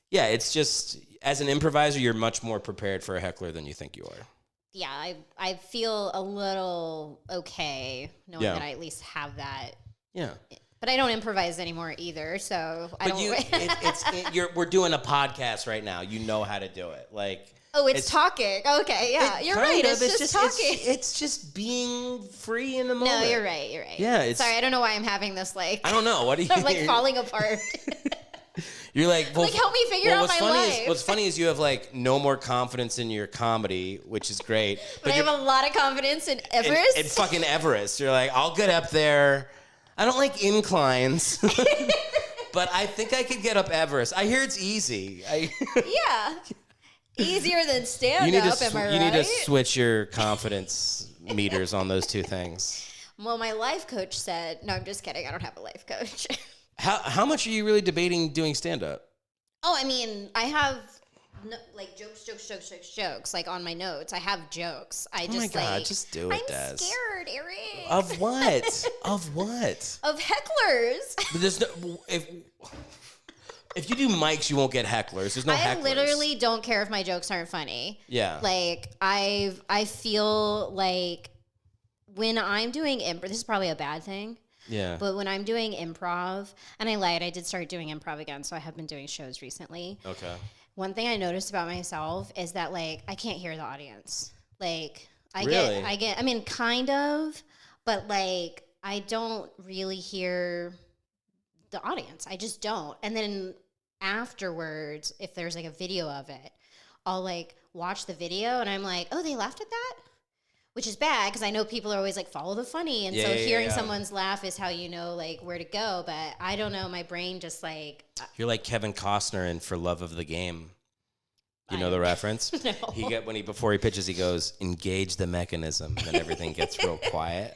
yeah, it's just, as an improviser, you're much more prepared for a heckler than you think you are. Yeah. I feel a little okay knowing that I at least have that. Yeah. But I don't improvise anymore either, so I don't. We're doing a podcast right now. You know how to do it, like. Oh, it's talking. Okay, yeah, you're right. It's just talking. It's just being free in the moment. No, you're right. You're right. Yeah. Sorry, I don't know why I'm having this. Like, I don't know. What are you? I'm like falling apart. You're like, well, help me figure out my life. What's funny is you have like no more confidence in your comedy, which is great. But I have a lot of confidence in Everest. In fucking Everest, you're like, I'll get up there. I don't like inclines, but I think I could get up Everest. I hear it's easy. Yeah. Easier than stand-up, am I right? You need to switch your confidence meters on those two things. Well, my life coach said, no, I'm just kidding. I don't have a life coach. How much are you really debating doing stand-up? Oh, I mean, I have... No, like jokes. Like on my notes, I have jokes. I just just do it, Dez. I'm scared, Eric. Of what? Of what? Of hecklers. But there's no if you do mics, you won't get hecklers. There's no hecklers. I literally don't care if my jokes aren't funny. Yeah. Like I feel like when I'm doing improv, this is probably a bad thing. Yeah. But when I'm doing improv, and I lied, I did start doing improv again, so I have been doing shows recently. Okay. One thing I noticed about myself is that, like, I can't hear the audience. Like, I mean, kind of, but, like, I don't really hear the audience. I just don't. And then afterwards, if there's, like, a video of it, I'll, like, watch the video, and I'm like, oh, they laughed at that? Which is bad, because I know people are always, like, follow the funny, and hearing someone's laugh is how you know, like, where to go, but I don't know, my brain just, like... You're like Kevin Costner in For Love of the Game. You know the reference? No. Before he pitches, he goes, engage the mechanism, and then everything gets real quiet.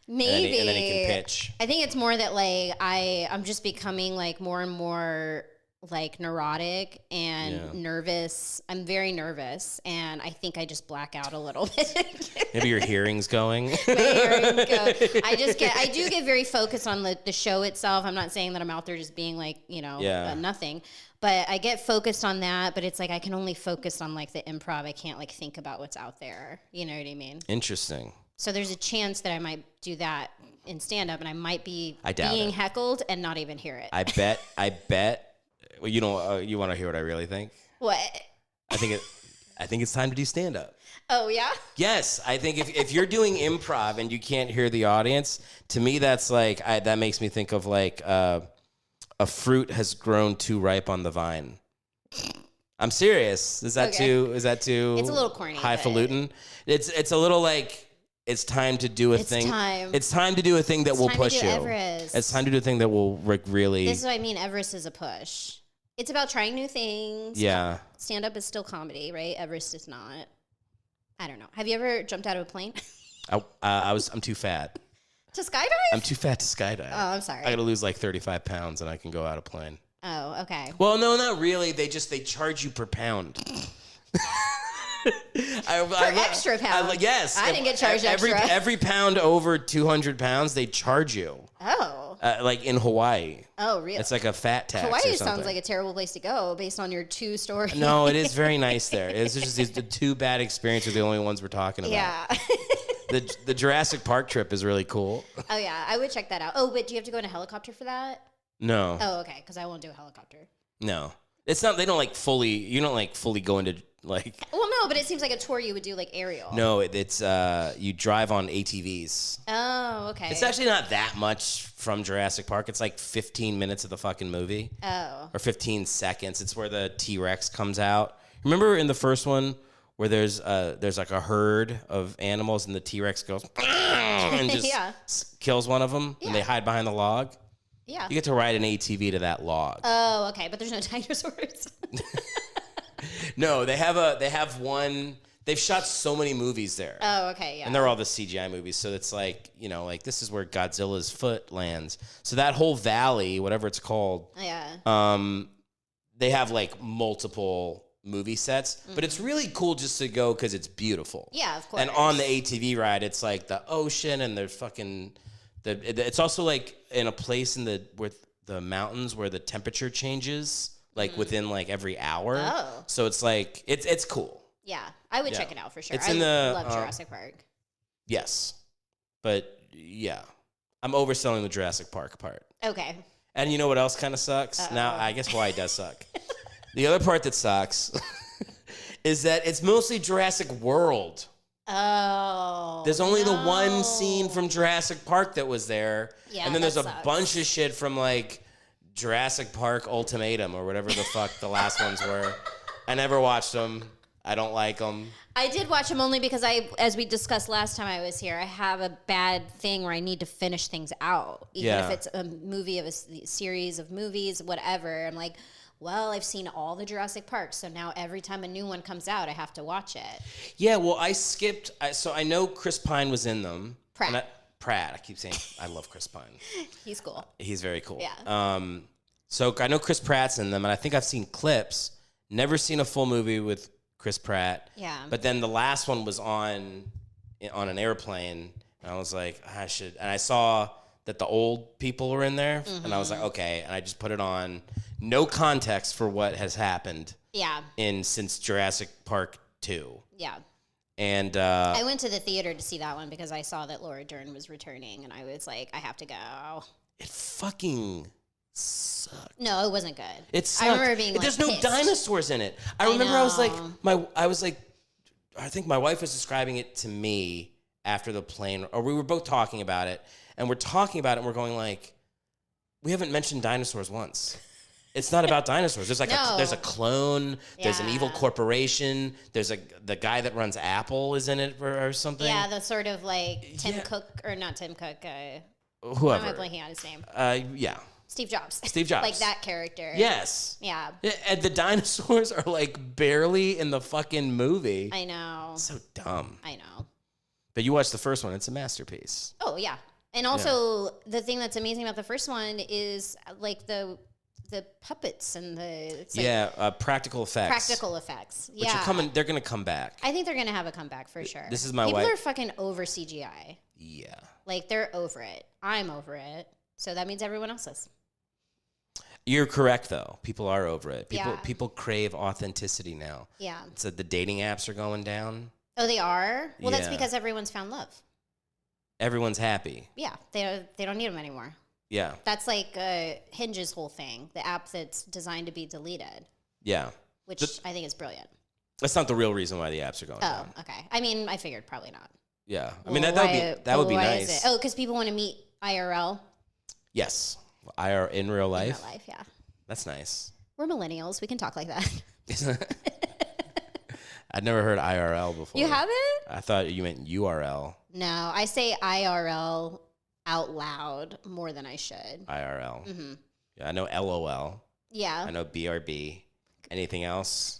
Maybe. And then he can pitch. I think it's more that, like, I'm just becoming, like, more and more... like neurotic and nervous. I'm very nervous, and I think I just black out a little bit. Maybe your hearing's going. My hearing's go. I do get very focused on the show itself. I'm not saying that I'm out there just being like, nothing, but I get focused on that, but it's like I can only focus on like the improv. I can't like think about what's out there. You know what I mean? Interesting. So there's a chance that I might do that in stand-up, and I might be being it. heckled and not even hear it. I bet. Well, you want to hear what I really think? What? I think it's time to do stand-up. Oh, yeah? Yes, I think if you're doing improv and you can't hear the audience, to me that's like that makes me think of like a fruit has grown too ripe on the vine. I'm serious. Is that too? It's a little corny. Highfalutin. It's a little like it's time to do a thing. It's time to do a thing that will push you. Everest. It's time to do a thing that will really. This is what I mean. Everest is a push. It's about trying new things. Yeah. Stand up is still comedy, right? Everest is not. I don't know. Have you ever jumped out of a plane? I'm too fat. To skydive? I'm too fat to skydive. Oh, I'm sorry. I got to lose like 35 pounds and I can go out of plane. Oh, okay. Well, no, not really. They charge you per pound. Extra pound? Yes. I didn't get charged extra. Every pound over 200 pounds, they charge you. Oh. Like in Hawaii. Oh, really? It's like a fat tax. Hawaii sounds like a terrible place to go based on your 2 stories. No, it is very nice there. It's just the 2 bad experiences are the only ones we're talking about. Yeah. The Jurassic Park trip is really cool. Oh, yeah. I would check that out. Oh, but do you have to go in a helicopter for that? No. Oh, okay. Because I won't do a helicopter. No. It's not, you don't like fully go into like. Well, no, but it seems like a tour you would do like aerial. No, it's you drive on ATVs. Oh, okay. It's actually not that much from Jurassic Park. It's like 15 minutes of the fucking movie. Oh. Or 15 seconds. It's where the T-Rex comes out. Remember in the first one where there's like a herd of animals and the T-Rex goes and just kills one of them and they hide behind the log? Yeah. You get to ride an ATV to that log. Oh, okay, but there's no dinosaurs. No, they have one. They've shot so many movies there. Oh, okay, yeah. And they're all the CGI movies, so it's like, like this is where Godzilla's foot lands. So that whole valley, whatever it's called, they have like multiple movie sets, but it's really cool just to go because it's beautiful. Yeah, of course. And on the ATV ride, it's like the ocean and there's fucking. It's also like in a place with the mountains where the temperature changes like within like every hour. Oh. So it's like it's cool. Yeah, I would check it out for sure. It's I in the love Jurassic Park. Yes, but yeah, I'm overselling the Jurassic Park part. Okay. And you know what else kind of sucks? Uh-oh. Now I guess Hawaii does suck. The other part that sucks is that it's mostly Jurassic World. Oh. There's only the one scene from Jurassic Park that was there. Yeah, and then there's a sucks. bunch of shit from like Jurassic Park Ultimatum or whatever the fuck the last ones were. I never watched them. I don't like them. I did watch them only because as we discussed last time I was here, I have a bad thing where I need to finish things out. Even if it's a movie of a series of movies, whatever. I'm like, well, I've seen all the Jurassic Parks, so now every time a new one comes out, I have to watch it. Yeah, well, I skipped. So I know Chris Pine was in them. Pratt. I keep saying I love Chris Pine. He's cool. He's very cool. Yeah. So I know Chris Pratt's in them, and I think I've seen clips. Never seen a full movie with Chris Pratt. Yeah. But then the last one was on an airplane, and I was like, I should. And I saw that the old people were in there, and I was like, okay. And I just put it on. No context for what has happened. Yeah. Since Jurassic Park 2. Yeah. And I went to the theater to see that one because I saw that Laura Dern was returning, and I was like, I have to go. It fucking sucked. No, it wasn't good. It sucked. I remember being like, there's pissed. no dinosaurs in it. I remember I was like, I think my wife was describing it to me after the plane, or we were both talking about it, and we're talking about it, and we're going like, we haven't mentioned dinosaurs once. It's not about dinosaurs. There's like there's a clone. There's an evil corporation. There's the guy that runs Apple is in it or something. Yeah, the sort of like Tim Cook or not Tim Cook. Whoever. Why am I blanking on his name? Yeah. Steve Jobs. Steve Jobs. Like that character. Yes. Yeah. And the dinosaurs are like barely in the fucking movie. I know. So dumb. I know. But you watched the first one. It's a masterpiece. Oh yeah. And also the thing that's amazing about the first one is like the puppets and practical effects. Practical effects. Which are coming. They're gonna come back. I think they're gonna have a comeback for sure. This is my People wife. are fucking over CGI. Yeah. Like they're over it. I'm over it. So that means everyone else is. You're correct though. People are over it. Yeah. People crave authenticity now. Yeah. So the dating apps are going down. Oh, they are? Well, that's Yeah. because everyone's found love. everyone's happy. Yeah, they don't need them anymore. Yeah. That's like Hinge's whole thing, the app that's designed to be deleted. Yeah. Which I think is brilliant. That's not the real reason why the apps are going down. Oh, okay. I mean, I figured probably not. Yeah. I mean, that would be nice. Oh, because people want to meet IRL? Yes. In real life? In real life, yeah. That's nice. We're millennials. We can talk like that. I'd never heard IRL before. You haven't? I thought you meant URL. No, I say IRL out loud more than I should. IRL. Mm-hmm. Yeah, I know LOL. Yeah. I know BRB. Anything else?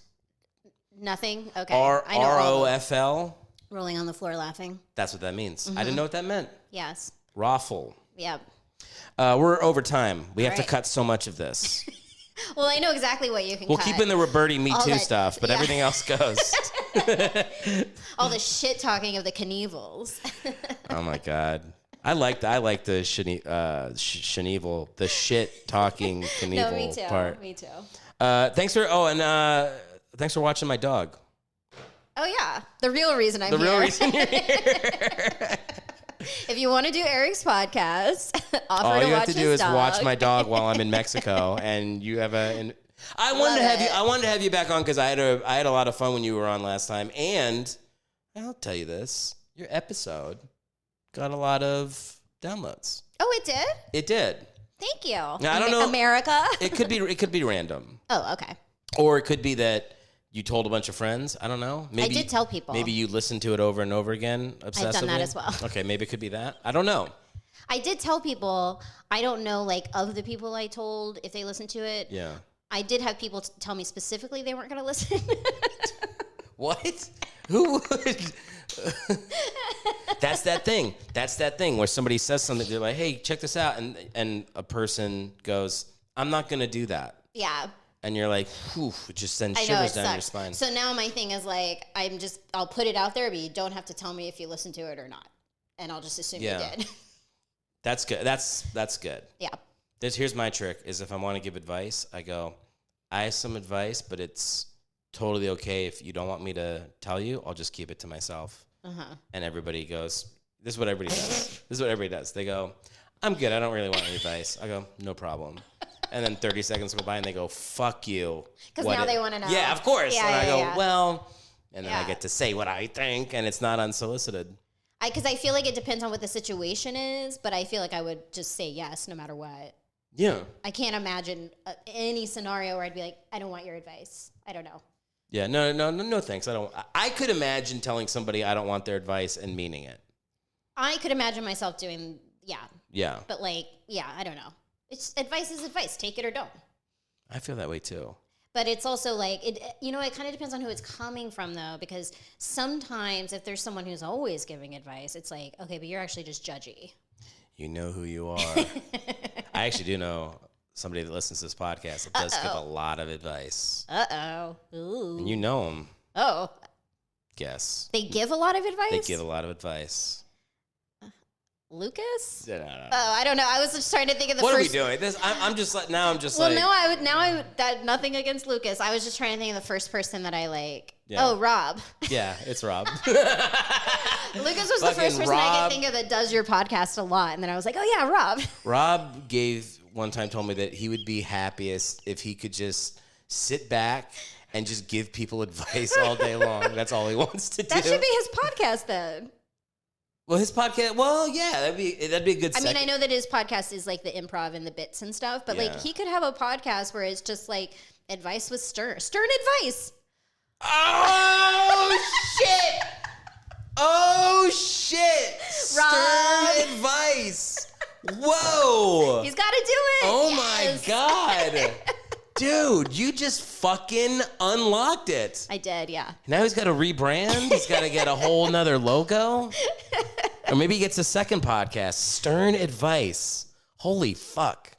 Nothing? Okay. ROFL? Rolling on the floor laughing. That's what that means. I didn't know what that meant. Yes. Raffle. Yep. We're over time. We have to right. cut so much of this. Well, I know exactly what you can We'll cut. keep in the Roberti Me All Too that- stuff, but yeah. everything else goes. All the shit talking of the Knievels. Oh my God. I like the Knievel, the shit talking Knievel No, me too. part. Me too. Thanks for watching my dog. Oh yeah, the real reason I'm The here. real reason you're here. If you want to do Erick's podcast, offer All to you watch have to do his is dog. watch my dog while I'm in Mexico, and you have I wanted to have you back on because I had a lot of fun when you were on last time, and I'll tell you this: your episode got a lot of downloads. Oh, it did? It did. Thank you. Now, I don't know. America. It could be random. Oh, okay. Or it could be that you told a bunch of friends. I don't know. Maybe I did tell people. Maybe you listened to it over and over again obsessively. I've done that as well. Okay, maybe it could be that. I don't know. I did tell people. I don't know, like, of the people I told, if they listened to it. Yeah. I did have people tell me specifically they weren't going to listen. What? Who would? That's that thing. That's that thing where somebody says something. They're like, "Hey, check this out," and a person goes, "I'm not going to do that." Yeah. And you're like, "Whew!" It just sends I know, shivers it down your sucks. spine. So now my thing is like, I'll put it out there, but you don't have to tell me if you listen to it or not. And I'll just assume you did. That's good. That's good. Yeah. Here's my trick: is if I want to give advice, I go, "I have some advice, but it's totally okay if you don't want me to tell you. I'll just keep it to myself." Uh-huh. And everybody goes, "This is what everybody does. This is what everybody does." They go, "I'm good. I don't really want any advice." I go, "No problem." And then 30 seconds go by and they go, "Fuck you." Because now they want to know. Yeah, of course. Yeah, and I go, yeah. "Well," and then I Yeah. get to say what I think, and it's not unsolicited. Because I feel like it depends on what the situation is, but I feel like I would just say yes no matter what. Yeah. I can't imagine any scenario where I'd be like, I don't want your advice. I don't know. Yeah, no, thanks. I could imagine telling somebody I don't want their advice and meaning it. I could imagine myself doing, Yeah. But like, I don't know. Advice is advice. Take it or don't. I feel that way too. But it's also like, it kind of depends on who it's coming from, though, because sometimes if there's someone who's always giving advice, it's like, okay, but you're actually just judgy. You know who you are. I actually do know somebody that listens to this podcast that does give a lot of advice. Uh-oh. Ooh. And you know them. Oh. Guess. They give a lot of advice? They give a lot of advice. Lucas? No. Oh, I don't know. I was just trying to think of the What first... are we doing? I'm just like... nothing against Lucas. I was just trying to think of the first person that I like. Yeah. Oh, Rob. Yeah, it's Rob. Lucas was the first person I could think of that does your podcast a lot. And then I was like, oh, yeah, Rob. Rob told me that he would be happiest if he could just sit back and just give people advice all day long. That's all he wants to do. That should be his podcast then. Well, his podcast. Well, yeah, that'd be a good. I mean, I know that his podcast is like the improv and the bits and stuff, but like he could have a podcast where it's just like advice with stern advice. Oh shit! Oh shit! Rob. Stern advice. Whoa! He's got to do it. Oh Yes. my god! Dude, you just fucking unlocked it. I did, yeah. Now he's got to rebrand. He's got to get a whole nother logo. Or maybe he gets a second podcast. Stern advice. Holy fuck.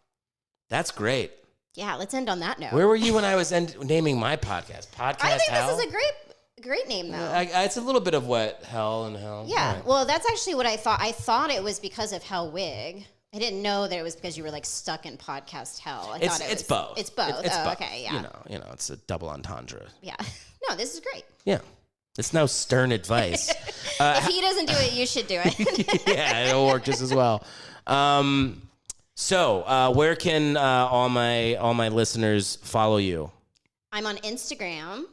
That's great. Yeah, let's end on that note. Where were you when I was naming my podcast? Podcast I think Hell? this is a great name, though. It's a little bit of what? Hell and hell. Yeah, Right. well, that's actually what I thought. I thought it was because of Hellwig. I didn't know that it was because you were like stuck in podcast hell. I thought It's both. It's both. It's both. Okay, yeah. You know, it's a double entendre. Yeah. No, this is great. Yeah. It's no stern advice. If he doesn't do it, you should do it. Yeah, it'll work just as well. So where can all my listeners follow you? I'm on Instagram,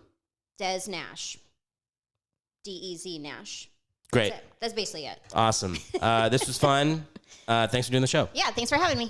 Dez Nash. DEZ Nash. Great. That's basically it. Awesome. This was fun. Thanks for doing the show. Yeah, thanks for having me.